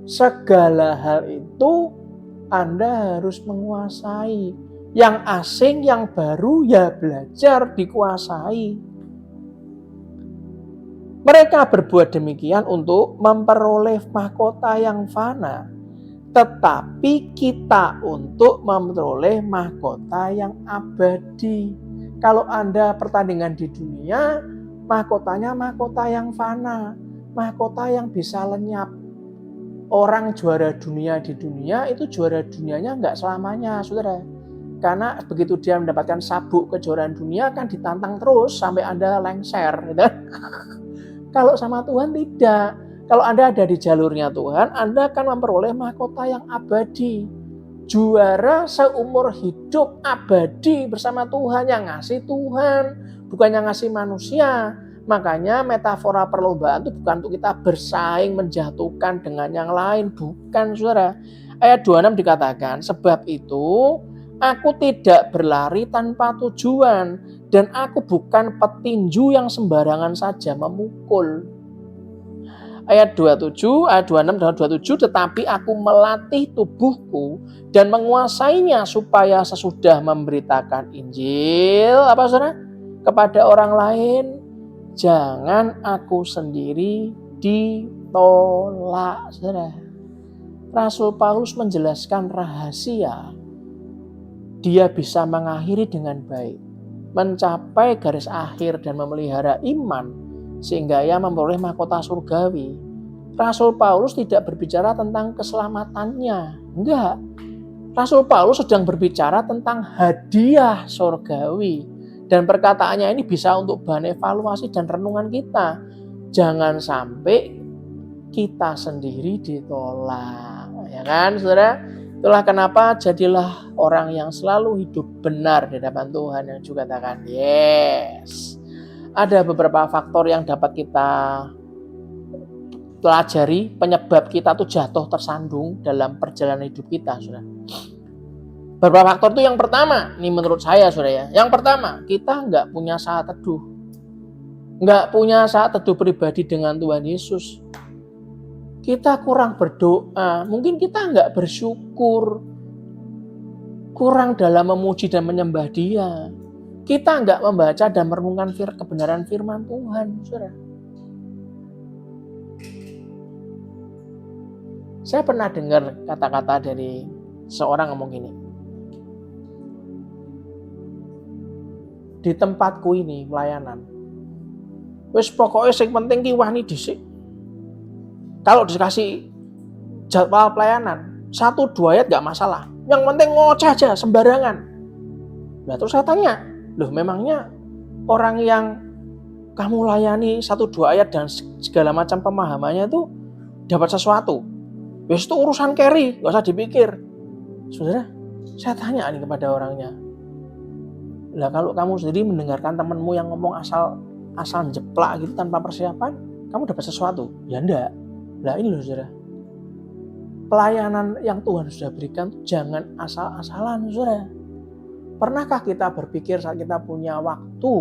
Segala hal itu Anda harus menguasai. Yang asing, yang baru, ya belajar dikuasai. Mereka berbuat demikian untuk memperoleh mahkota yang fana. Tetapi kita untuk memperoleh mahkota yang abadi. Kalau Anda pertandingan di dunia, mahkotanya mahkota yang fana. Mahkota yang bisa lenyap. Orang juara dunia di dunia itu juara dunianya nggak selamanya, saudara. Karena begitu dia mendapatkan sabuk kejuaraan dunia akan ditantang terus sampai Anda lengser. Gitu. Kalau sama Tuhan tidak. Kalau Anda ada di jalurnya Tuhan, Anda akan memperoleh mahkota yang abadi. Juara seumur hidup abadi bersama Tuhan, yang ngasih Tuhan, bukan yang ngasih manusia. Makanya metafora perlombaan itu bukan untuk kita bersaing menjatuhkan dengan yang lain. Bukan, saudara. Ayat 26 dikatakan, sebab itu aku tidak berlari tanpa tujuan dan aku bukan petinju yang sembarangan saja memukul. Ayat 27, ayat 26 dan 27, tetapi aku melatih tubuhku dan menguasainya supaya sesudah memberitakan Injil, apa saudara? Kepada orang lain, jangan aku sendiri ditolak, saudara. Rasul Paulus menjelaskan rahasia dia bisa mengakhiri dengan baik, mencapai garis akhir dan memelihara iman sehingga ia memperoleh mahkota surgawi. Rasul Paulus tidak berbicara tentang keselamatannya, enggak. Rasul Paulus sedang berbicara tentang hadiah surgawi. Dan perkataannya ini bisa untuk bahan evaluasi dan renungan kita. Jangan sampai kita sendiri ditolak, ya kan, saudara? Itulah kenapa jadilah orang yang selalu hidup benar di hadapan Tuhan, yang juga katakan yes. Ada beberapa faktor yang dapat kita pelajari penyebab kita tuh jatuh tersandung dalam perjalanan hidup kita, saudara. Beberapa faktor itu yang pertama, ini menurut saya, saudara ya. Yang pertama, kita nggak punya saat teduh. Nggak punya saat teduh pribadi dengan Tuhan Yesus. Kita kurang berdoa, mungkin kita nggak bersyukur, kurang dalam memuji dan menyembah Dia. Kita nggak membaca dan merenungkan kebenaran firman Tuhan, saudara. Saya pernah dengar kata-kata dari seorang ngomong gini. Di tempatku ini pelayanan, wis pokoknya yang penting ki wani dhisik. Kalau dikasih jadwal pelayanan 1-2 ayat gak masalah. Yang penting ngoceh aja sembarangan. Nah terus saya tanya, loh memangnya orang yang kamu layani 1-2 ayat dan segala macam pemahamannya itu dapat sesuatu? Wis itu urusan carry, gak usah dipikir. Saudara, saya tanya nih kepada orangnya. Lah kalau kamu sendiri mendengarkan temanmu yang ngomong asal jeplak gitu tanpa persiapan, kamu dapat sesuatu? Ya enggak. Lah ini loh saudara. Pelayanan yang Tuhan sudah berikan jangan asal-asalan, saudara. Pernahkah kita berpikir saat kita punya waktu,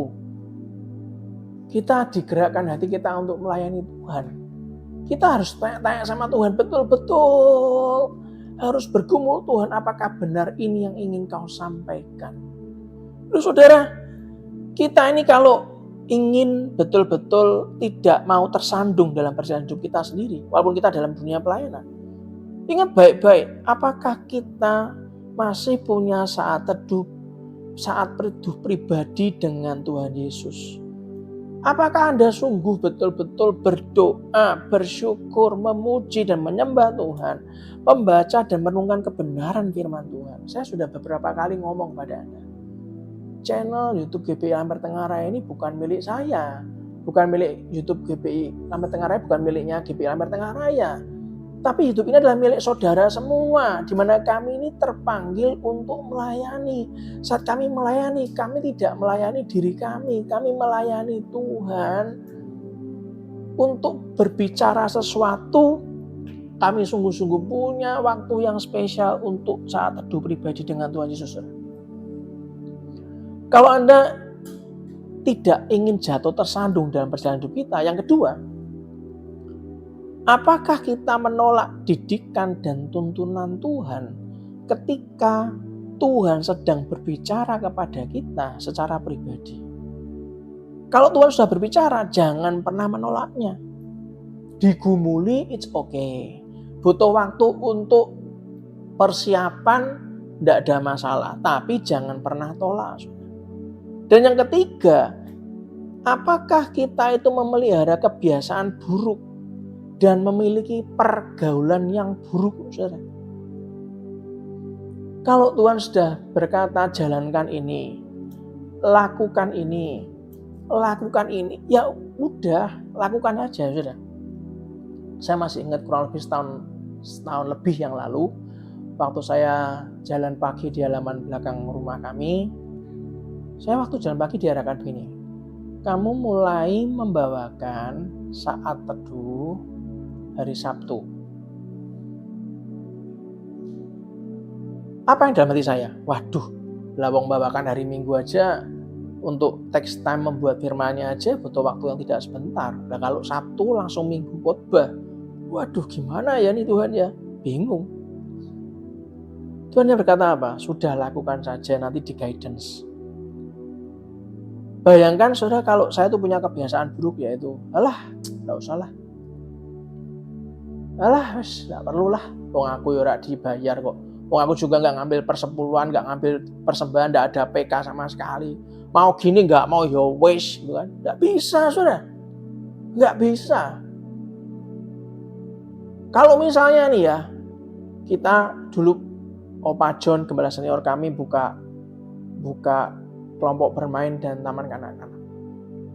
kita digerakkan hati kita untuk melayani Tuhan? Kita harus tanya-tanya sama Tuhan betul-betul. Harus bergumul, Tuhan apakah benar ini yang ingin kau sampaikan? Loh saudara, kita ini kalau ingin betul-betul tidak mau tersandung dalam perjalanan hidup kita sendiri, walaupun kita dalam dunia pelayanan, ingat baik-baik, apakah kita masih punya saat teduh pribadi dengan Tuhan Yesus? Apakah Anda sungguh betul-betul berdoa, bersyukur, memuji dan menyembah Tuhan, membaca dan merenungkan kebenaran firman Tuhan? Saya sudah beberapa kali ngomong pada Anda, channel YouTube GPI Lampert Tengah Raya ini bukan milik saya, bukan milik YouTube GPI Lampert Tengah Raya, bukan miliknya GPI Lampert Tengah Raya. Tapi hidup ini adalah milik saudara semua, di mana kami ini terpanggil untuk melayani. Saat kami melayani, kami tidak melayani diri kami melayani Tuhan. untuk berbicara sesuatu, kami sungguh-sungguh punya waktu yang spesial untuk saat teduh pribadi dengan Tuhan Yesus. Kalau Anda tidak ingin jatuh tersandung dalam perjalanan hidup kita, yang kedua, apakah kita menolak didikan dan tuntunan Tuhan ketika Tuhan sedang berbicara kepada kita secara pribadi? Kalau Tuhan sudah berbicara, jangan pernah menolaknya. Digumuli, it's okay. Butuh waktu untuk persiapan, tidak ada masalah. Tapi jangan pernah tolak. Dan yang ketiga, apakah kita itu memelihara kebiasaan buruk dan memiliki pergaulan yang buruk, saudara? Kalau Tuhan sudah berkata, jalankan ini, lakukan ini, ya udah, lakukan aja, saudara. Saya masih ingat kurang lebih setahun lebih yang lalu, waktu saya jalan pagi di halaman belakang rumah kami, saya waktu jalan pagi diarahkan begini, kamu mulai membawakan saat teduh hari Sabtu. Apa yang dalam hati saya? Waduh, lawang bawakan hari Minggu aja, untuk text time membuat firman-Nya aja butuh waktu yang tidak sebentar. Nah kalau Sabtu langsung Minggu khotbah, waduh gimana ya nih Tuhan ya? Bingung. Tuhan yang berkata apa? Sudah, lakukan saja, nanti di guidance. Bayangkan saudara, kalau saya tuh punya kebiasaan buruk, yaitu gak usah lah. Wes gak perlu lah. Wong aku ora dibayar kok. Wong aku juga gak ngambil persepuluhan, gak ngambil persembahan, gak ada PK sama sekali. Mau gini gak mau, ya wes, gitu kan. Gak bisa, saudara. Gak bisa. Kalau misalnya nih ya, kita dulu, Opa John, gembala senior kami, buka kelompok bermain dan taman kanak-kanak.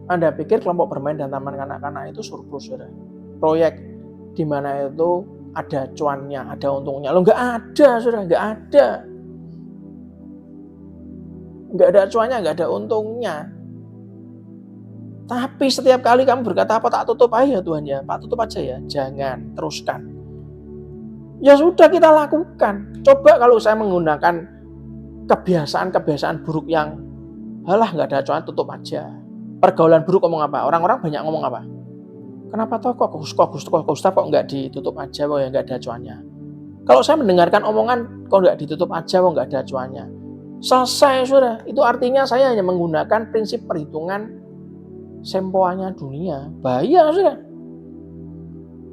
Anda pikir kelompok bermain dan taman kanak-kanak itu surplus, saudara? Proyek di mana itu ada cuannya, ada untungnya. Loh, nggak ada, saudara, nggak ada. Nggak ada cuannya, nggak ada untungnya. Tapi setiap kali kamu berkata, apa tak tutup aja Tuhan ya, Pak tutup aja ya. Jangan, teruskan. Ya sudah, kita lakukan. Coba kalau saya menggunakan kebiasaan buruk yang nggak ada cuan, tutup aja. Pergaulan buruk ngomong apa? Orang-orang banyak ngomong apa? Kenapa toh kok Gustaf kok nggak ditutup aja, ya nggak ada cuannya. Kalau saya mendengarkan omongan kok nggak ditutup aja, nggak ada cuannya, selesai, saudara. Itu artinya saya hanya menggunakan prinsip perhitungan sempoannya dunia. Bahaya, saudara.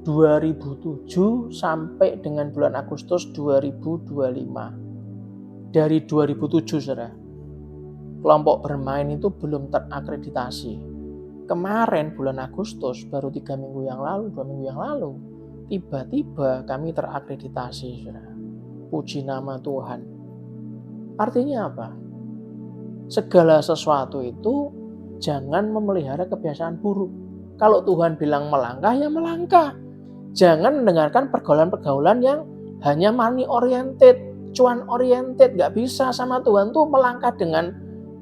2007 sampai dengan bulan Agustus 2025. Dari 2007, saudara, kelompok bermain itu belum terakreditasi. Kemarin bulan Agustus, baru 2 minggu yang lalu, tiba-tiba kami terakreditasi, saudara. Puji nama Tuhan. Artinya apa? Segala sesuatu itu jangan memelihara kebiasaan buruk. Kalau Tuhan bilang melangkah, ya melangkah. Jangan mendengarkan pergaulan-pergaulan yang hanya money oriented, cuan oriented. Gak bisa sama Tuhan tuh melangkah dengan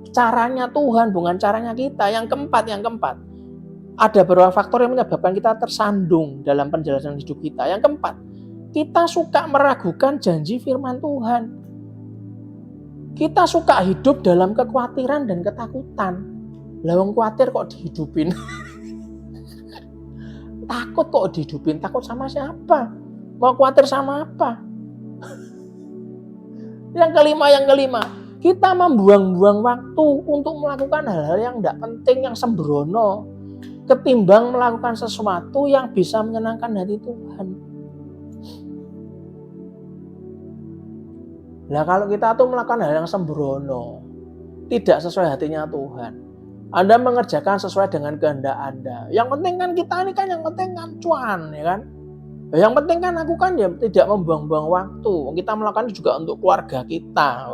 caranya Tuhan, bukan caranya kita. Yang keempat, ada beberapa faktor yang menyebabkan kita tersandung dalam penjelasan hidup kita. Yang keempat, kita suka meragukan janji firman Tuhan. Kita suka hidup dalam kekhawatiran dan ketakutan. Lawang khawatir kok dihidupin. Takut kok dihidupin. Takut sama siapa? Mau khawatir sama apa? Yang kelima, kita membuang-buang waktu untuk melakukan hal-hal yang tidak penting, yang sembrono, ketimbang melakukan sesuatu yang bisa menyenangkan hati Tuhan. Nah, kalau kita tuh melakukan hal yang sembrono, tidak sesuai hatinya Tuhan, Anda mengerjakan sesuai dengan kehendak Anda. Yang penting kan kita ini kan, yang penting kan cuan, ya kan? Yang penting kan aku kan ya tidak membuang-buang waktu. Kita melakukan juga untuk keluarga kita.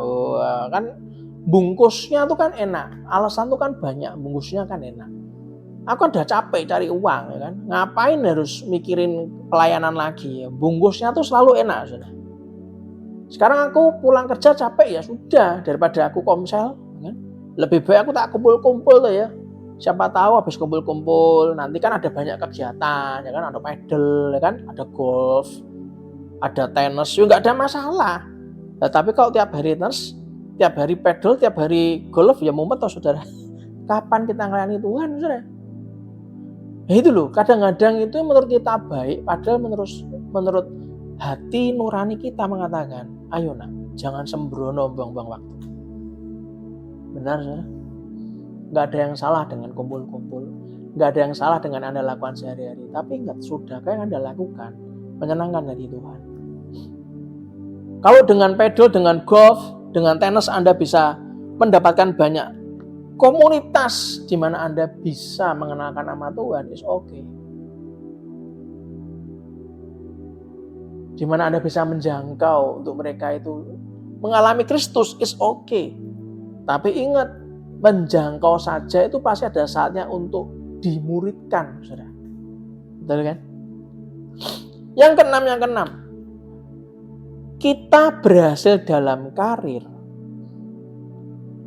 Kan bungkusnya tuh kan enak. Alasan tuh kan banyak, bungkusnya kan enak. Aku kan udah capek cari uang, ya kan? Ngapain harus mikirin pelayanan lagi? Bungkusnya tuh selalu enak, sudah. Sekarang aku pulang kerja capek, ya sudah, daripada aku komsel, ya kan? Lebih baik aku tak kumpul-kumpul tuh ya. Siapa tahu habis kumpul-kumpul nanti kan ada banyak kegiatan, ya kan, ada pedal, ya kan, ada golf, ada tenis, ya nggak ada masalah. Nah, tapi kalau tiap hari tenis, tiap hari pedal, tiap hari golf, ya mumet toh saudara. Kapan kita melayani Tuhan, saudara? Ya itu loh, kadang-kadang itu menurut kita baik, padahal menurut hati nurani kita mengatakan, ayo nak, jangan sembrono buang-buang waktu. Benar, saudara? Nggak ada yang salah dengan kumpul-kumpul, nggak ada yang salah dengan Anda lakukan sehari-hari, tapi ingat, sudahkah yang Anda lakukan menyenangkan hati Tuhan? Kalau dengan pedal, dengan golf, dengan tenis Anda bisa mendapatkan banyak komunitas di mana Anda bisa mengenalkan nama Tuhan, is okay. Di mana Anda bisa menjangkau untuk mereka itu mengalami Kristus, is okay. Tapi ingat, menjangkau saja itu pasti ada saatnya untuk dimuridkan, saudara. Betul kan? Yang keenam, kita berhasil dalam karir,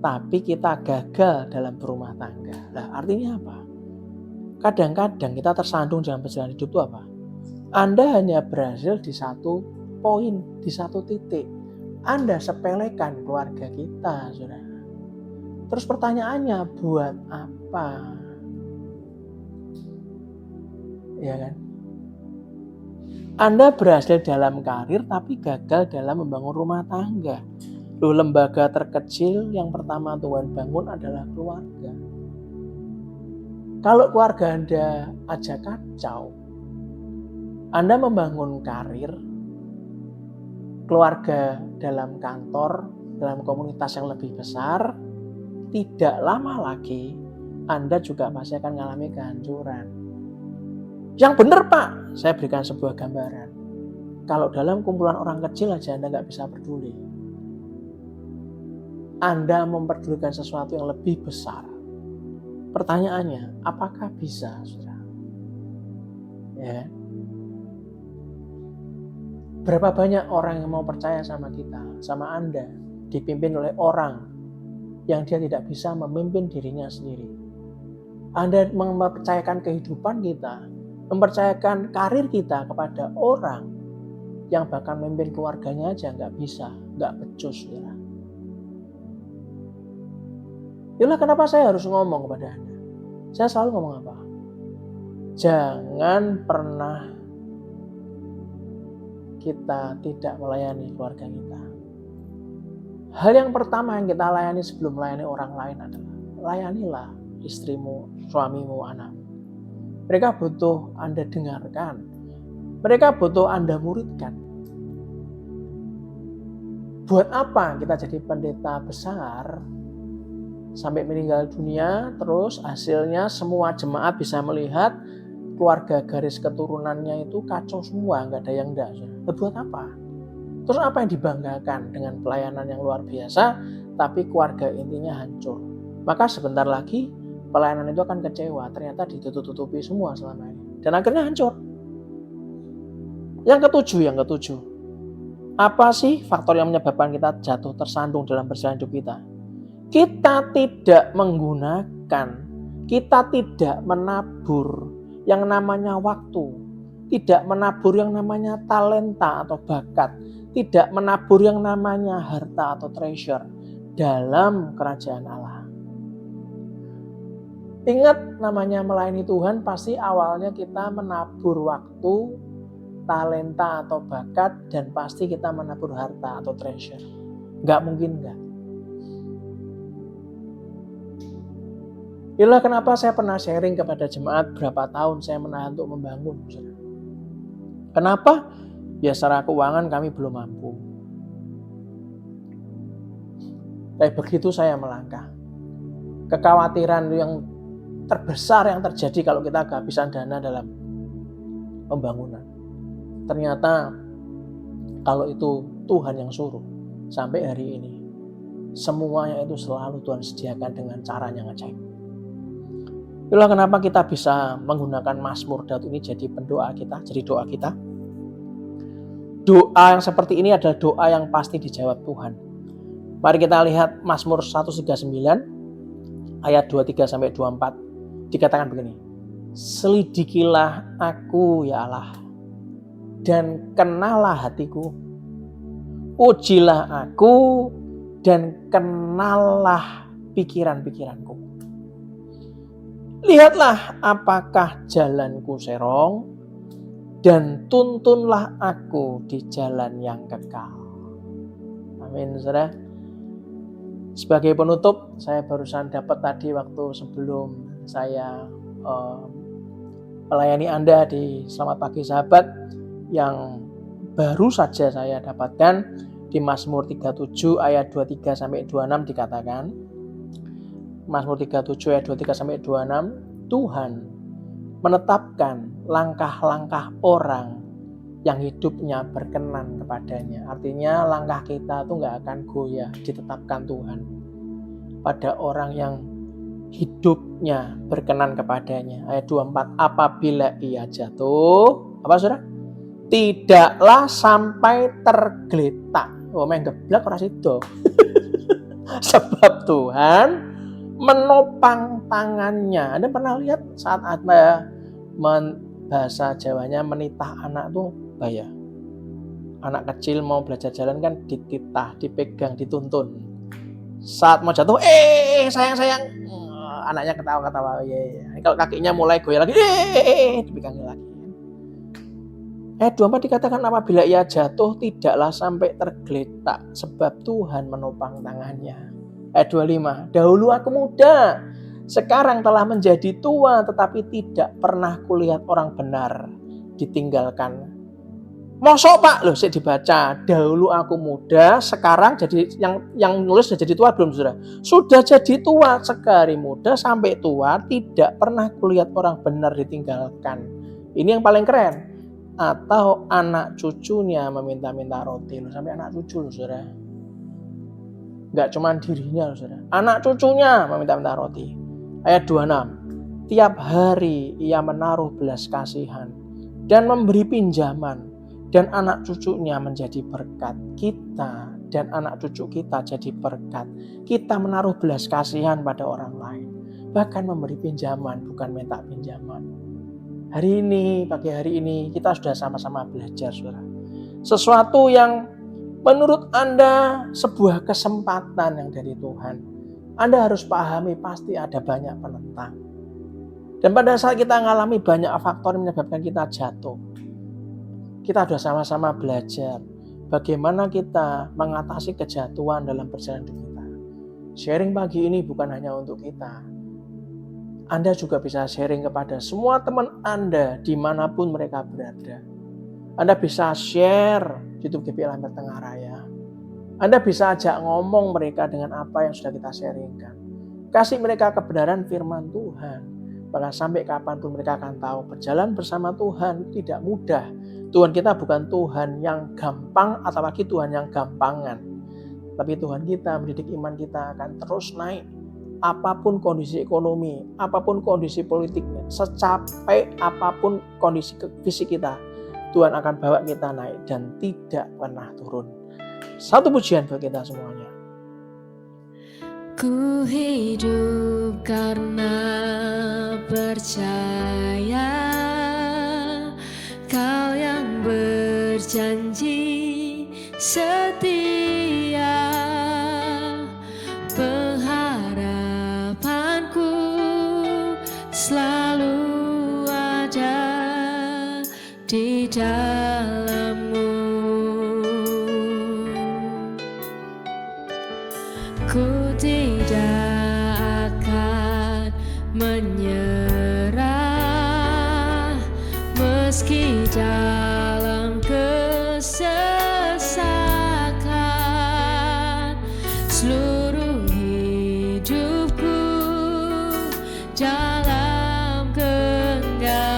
tapi kita gagal dalam berumah tangga. Nah, artinya apa? Kadang-kadang kita tersandung dalam perjalanan hidup itu apa? Anda hanya berhasil di satu poin, di satu titik. Anda sepelekan keluarga kita, saudara. Terus pertanyaannya, buat apa? Ya kan? Anda berhasil dalam karir tapi gagal dalam membangun rumah tangga. Loh, lembaga terkecil yang pertama Tuhan bangun adalah keluarga. Kalau keluarga Anda aja kacau, Anda membangun karir, keluarga dalam kantor, dalam komunitas yang lebih besar, tidak lama lagi Anda juga pasti akan mengalami kehancuran. Yang benar Pak, saya berikan sebuah gambaran. Kalau dalam kumpulan orang kecil aja Anda nggak bisa peduli, Anda memperdulikan sesuatu yang lebih besar. Pertanyaannya, apakah bisa, saudara? Ya. Berapa banyak orang yang mau percaya sama kita, sama Anda, dipimpin oleh orang yang dia tidak bisa memimpin dirinya sendiri. Anda mempercayakan kehidupan kita, mempercayakan karir kita kepada orang yang bahkan memimpin keluarganya aja nggak bisa, nggak becus. Ya. Itulah kenapa saya harus ngomong kepada Anda. Saya selalu ngomong apa? Jangan pernah kita tidak melayani keluarga kita. Hal yang pertama yang kita layani sebelum melayani orang lain adalah layanilah istrimu, suamimu, anakmu. Mereka butuh Anda dengarkan. Mereka butuh Anda muridkan. Buat apa kita jadi pendeta besar sampai meninggal dunia, terus hasilnya semua jemaat bisa melihat keluarga garis keturunannya itu kacau semua, nggak ada yang enggak. Buat apa? Terus apa yang dibanggakan dengan pelayanan yang luar biasa, tapi keluarga intinya hancur? Maka sebentar lagi pelayanan itu akan kecewa, ternyata ditutup-tutupi semua selama ini. Dan akhirnya hancur. Yang ketujuh. Apa sih faktor yang menyebabkan kita jatuh tersandung dalam perjalanan hidup kita? Kita tidak menggunakan, kita tidak menabur yang namanya waktu, tidak menabur yang namanya talenta atau bakat, tidak menabur yang namanya harta atau treasure dalam kerajaan Allah. Ingat, namanya melayani Tuhan pasti awalnya kita menabur waktu, talenta atau bakat, dan pasti kita menabur harta atau treasure. Nggak mungkin nggak. Itulah kenapa saya pernah sharing kepada jemaat berapa tahun saya menahan untuk membangun. Kenapa? Ya secara keuangan kami belum mampu. Tapi begitu saya melangkah, kekhawatiran yang terbesar yang terjadi kalau kita kehabisan dana dalam pembangunan. Ternyata kalau itu Tuhan yang suruh, sampai hari ini semuanya itu selalu Tuhan sediakan dengan cara yang ajaib. Itulah kenapa kita bisa menggunakan Mazmur Daud ini jadi pendoa kita, jadi doa kita. Doa yang seperti ini adalah doa yang pasti dijawab Tuhan. Mari kita lihat Mazmur 139 ayat 23-24. dikatakan begini, selidikilah aku ya Allah, dan kenallah hatiku. Ujilah aku dan kenallah pikiran-pikiranku. Lihatlah apakah jalanku serong, dan tuntunlah aku di jalan yang kekal. Amin, saudara. Sebagai penutup, saya barusan dapat tadi waktu sebelum saya melayani Anda di Selamat Pagi Sahabat, yang baru saja saya dapatkan di Mazmur 37 ayat 23-26 dikatakan, Mazmur 37 ayat 23-26, Tuhan menetapkan langkah-langkah orang yang hidupnya berkenan kepadanya. Artinya langkah kita itu gak akan goyah, ditetapkan Tuhan pada orang yang hidupnya berkenan kepadanya. Ayat 24, apabila ia jatuh, apa saudara? Tidaklah sampai tergeletak. Oh, main geblak ora sido. Sebab Tuhan menopang tangannya. Anda pernah lihat saat Anda bahasa Jawanya menitah anak tuh bahaya. Anak kecil mau belajar jalan kan dititah, dipegang, dituntun. Saat mau jatuh, sayang. Anaknya ketawa-ketawa. Kalau kakinya mulai goyah lagi, dipegangi lagi. 24 dikatakan apabila ia jatuh tidaklah sampai tergeletak sebab Tuhan menopang tangannya. Ayat 25, dahulu aku muda, sekarang telah menjadi tua, tetapi tidak pernah kulihat orang benar ditinggalkan. Mosok Pak, loh saya dibaca, dahulu aku muda, sekarang jadi yang nulis sudah jadi tua belum saudara? Sudah jadi tua, sekali muda sampai tua, tidak pernah kulihat orang benar ditinggalkan. Ini yang paling keren. Atau anak cucunya meminta-minta roti, loh, sampai anak cucu loh saudara. Enggak cuma dirinya loh saudara, anak cucunya meminta-minta roti. Ayat 26, tiap hari ia menaruh belas kasihan dan memberi pinjaman, dan anak cucunya menjadi berkat. Kita dan anak cucu kita jadi berkat. Kita menaruh belas kasihan pada orang lain, bahkan memberi pinjaman, bukan minta pinjaman. Hari ini, pagi hari ini kita sudah sama-sama belajar saudara. Sesuatu yang menurut Anda sebuah kesempatan yang dari Tuhan, Anda harus pahami pasti ada banyak penentang. Dan pada saat kita mengalami banyak faktor yang menyebabkan kita jatuh, kita sudah sama-sama belajar bagaimana kita mengatasi kejatuhan dalam perjalanan hidup kita. Sharing pagi ini bukan hanya untuk kita. Anda juga bisa sharing kepada semua teman Anda dimanapun mereka berada. Anda bisa share YouTube GPI Lambat Tengah Raya. Anda bisa ajak ngomong mereka dengan apa yang sudah kita sharingkan. Kasih mereka kebenaran firman Tuhan. Bahkan sampai kapanpun mereka akan tahu berjalan bersama Tuhan tidak mudah. Tuhan kita bukan Tuhan yang gampang atau lagi Tuhan yang gampangan. Tapi Tuhan kita mendidik iman kita akan terus naik. Apapun kondisi ekonomi, apapun kondisi politiknya, secapek apapun kondisi fisik kita, Tuhan akan bawa kita naik dan tidak pernah turun. Satu pujian buat kita semuanya. Ku hidup karena percaya, Kau yang berjanji setia. Pengharapanku selalu ada di dalam-Mu. Ku tidak akan menyerah meski dalam kesesakan. Seluruh hidupku dalam genggaman-Mu.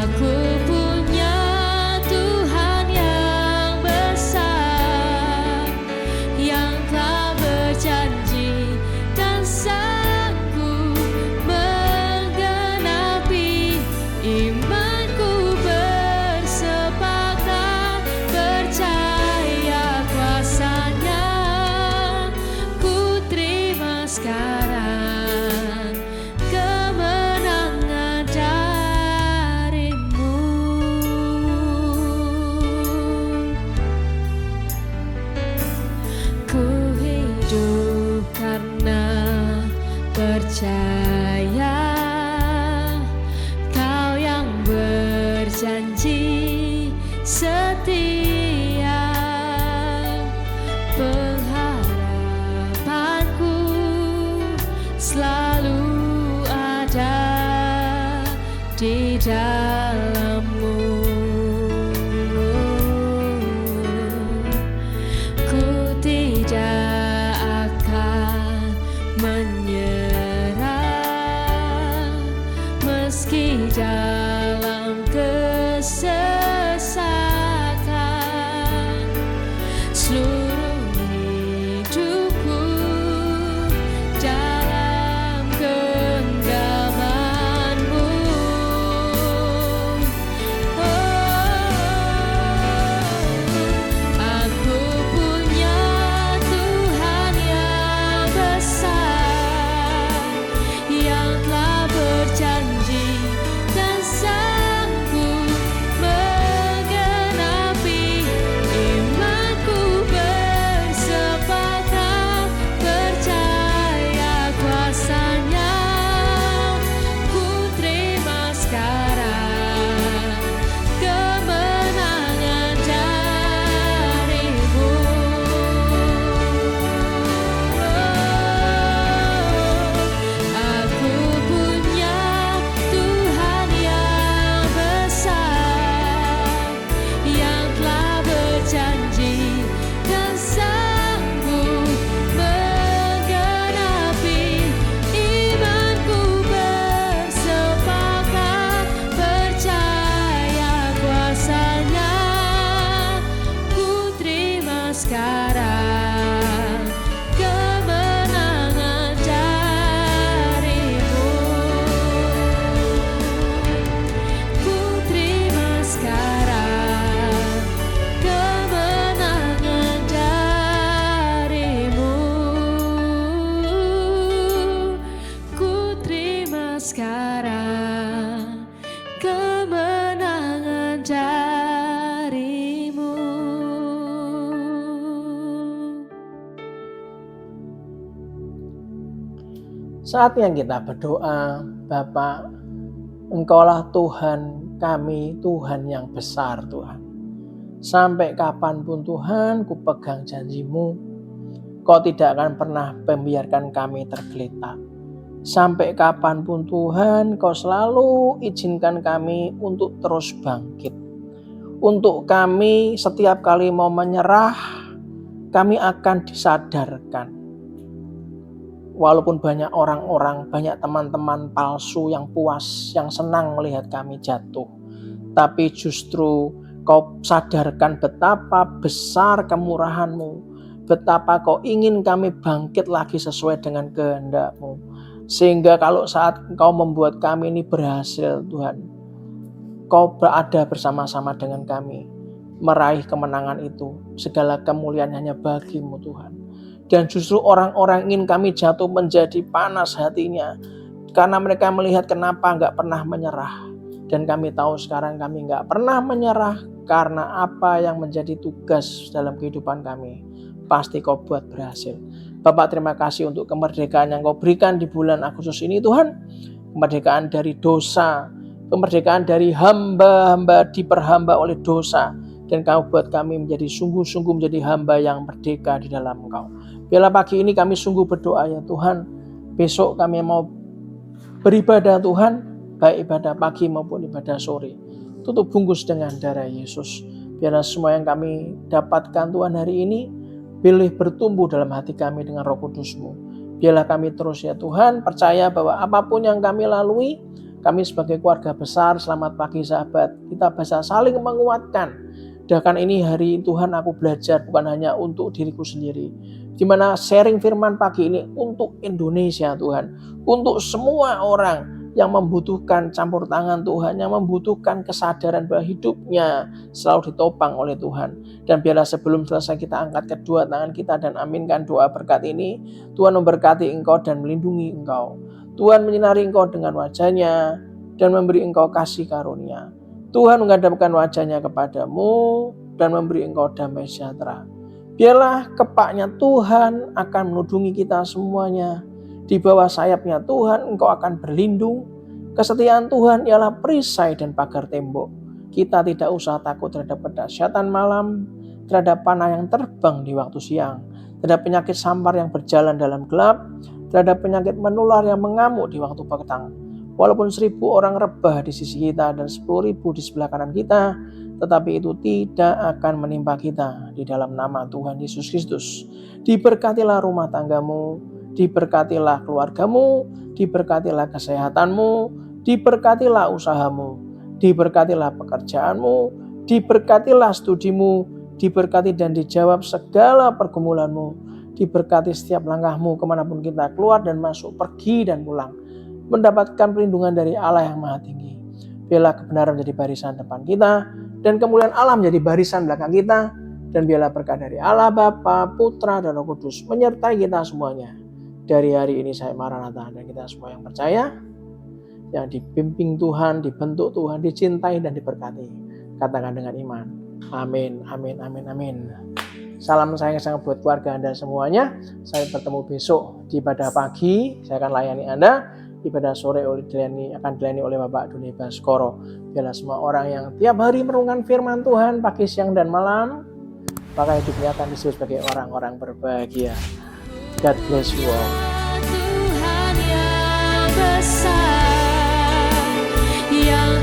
Aku punya Tuhan yang besar, yang telah berjanji dan sanggup menggenapi. Imanku bersepakat percaya dalam-Mu. Ku tidak akan menyerah meski dalam kesesakan. Seluruh hidupku dalam genggaman-Mu. Aku punya Tuhan yang besar, yang telah berjanji dan sanggup menggenapi. Imanku bersepakat percaya kuasa-Nya. Ku terima sekarang kemenangan dari-Mu. Aku punya Tuhan yang besar, yang telah berjanji dan sanggup menggenapi. Imanku bersepakat percaya kuasa-Nya. Ku terima sekarang kemenangan dari-Mu. Ku terima sekarang kemenangan dari-Mu. Ku terima sekarang kemenangan dari-Mu. Saatnya kita berdoa. Bapa, Engkaulah Tuhan kami, Tuhan yang besar Tuhan. Sampai kapanpun Tuhan, ku pegang janji-Mu, Kau tidak akan pernah membiarkan kami tergeletak. Sampai kapanpun Tuhan, Kau selalu izinkan kami untuk terus bangkit. Untuk kami setiap kali mau menyerah, kami akan disadarkan. Walaupun banyak orang-orang, banyak teman-teman palsu yang puas, yang senang melihat kami jatuh, tapi justru Kau sadarkan betapa besar kemurahan-Mu, betapa Kau ingin kami bangkit lagi sesuai dengan kehendak-Mu. Sehingga kalau saat Kau membuat kami ini berhasil Tuhan, Kau berada bersama-sama dengan kami, meraih kemenangan itu. Segala kemuliaan hanya bagi-Mu Tuhan. Dan justru orang-orang ingin kami jatuh menjadi panas hatinya, karena mereka melihat kenapa enggak pernah menyerah. Dan kami tahu sekarang kami enggak pernah menyerah, karena apa yang menjadi tugas dalam kehidupan kami pasti Kau buat berhasil. Bapak, terima kasih untuk kemerdekaan yang Kau berikan di bulan Agustus ini Tuhan. Kemerdekaan dari dosa, kemerdekaan dari hamba-hamba diperhamba oleh dosa. Dan Kau buat kami menjadi sungguh-sungguh menjadi hamba yang merdeka di dalam Engkau. Biarlah pagi ini kami sungguh berdoa ya Tuhan. Besok kami mau beribadah Tuhan, baik ibadah pagi maupun ibadah sore. Tutup bungkus dengan darah Yesus. Biarlah semua yang kami dapatkan Tuhan hari ini, pilih bertumbuh dalam hati kami dengan Roh Kudus-Mu. Biarlah kami terus ya Tuhan, percaya bahwa apapun yang kami lalui, kami sebagai keluarga besar, selamat pagi sahabat, kita bisa saling menguatkan. Bahkan ini hari Tuhan aku belajar bukan hanya untuk diriku sendiri, di mana sharing firman pagi ini untuk Indonesia Tuhan, untuk semua orang yang membutuhkan campur tangan Tuhan, yang membutuhkan kesadaran bahwa hidupnya selalu ditopang oleh Tuhan. Dan biarlah sebelum selesai kita angkat kedua tangan kita dan aminkan doa berkat ini. Tuhan memberkati engkau dan melindungi engkau. Tuhan menyinari engkau dengan wajah-Nya dan memberi engkau kasih karunia. Tuhan menghadapkan wajah-Nya kepadamu dan memberi engkau damai sejahtera. Biarlah kepaknya Tuhan akan menudungi kita semuanya. Di bawah sayap-Nya Tuhan engkau akan berlindung. Kesetiaan Tuhan ialah perisai dan pagar tembok. Kita tidak usah takut terhadap kedahsyatan malam, terhadap panah yang terbang di waktu siang, terhadap penyakit sampar yang berjalan dalam gelap, terhadap penyakit menular yang mengamuk di waktu petang. Walaupun 1.000 orang rebah di sisi kita dan 10.000 di sebelah kanan kita, tetapi itu tidak akan menimpa kita di dalam nama Tuhan Yesus Kristus. Diberkatilah rumah tanggamu, diberkatilah keluargamu, diberkatilah kesehatanmu, diberkatilah usahamu, diberkatilah pekerjaanmu, diberkatilah studimu, diberkati dan dijawab segala pergumulanmu, diberkati setiap langkahmu kemanapun kita keluar dan masuk, pergi dan pulang, mendapatkan perlindungan dari Allah yang Maha Tinggi. Biarlah kebenaran menjadi barisan depan kita, dan kemuliaan Allah menjadi barisan belakang kita, dan biarlah berkat dari Allah Bapa, Putra, dan Roh Kudus menyertai kita semuanya. Dari hari ini saya Maranatha, dan kita semua yang percaya, yang dibimbing Tuhan, dibentuk Tuhan, dicintai dan diberkati. Katakan dengan iman. Amin, amin, amin, amin. Salam sayang-sayang buat keluarga Anda semuanya. Saya bertemu besok di ibadah pagi. Saya akan layani Anda. Ibadah sore akan dilayani oleh Bapak Doni Baskoro. Biarlah semua orang yang tiap hari merenungkan firman Tuhan pagi, siang, dan malam, maka hidupnya akan disebut sebagai orang-orang berbahagia. God bless you all. Tuhan yang besar, yang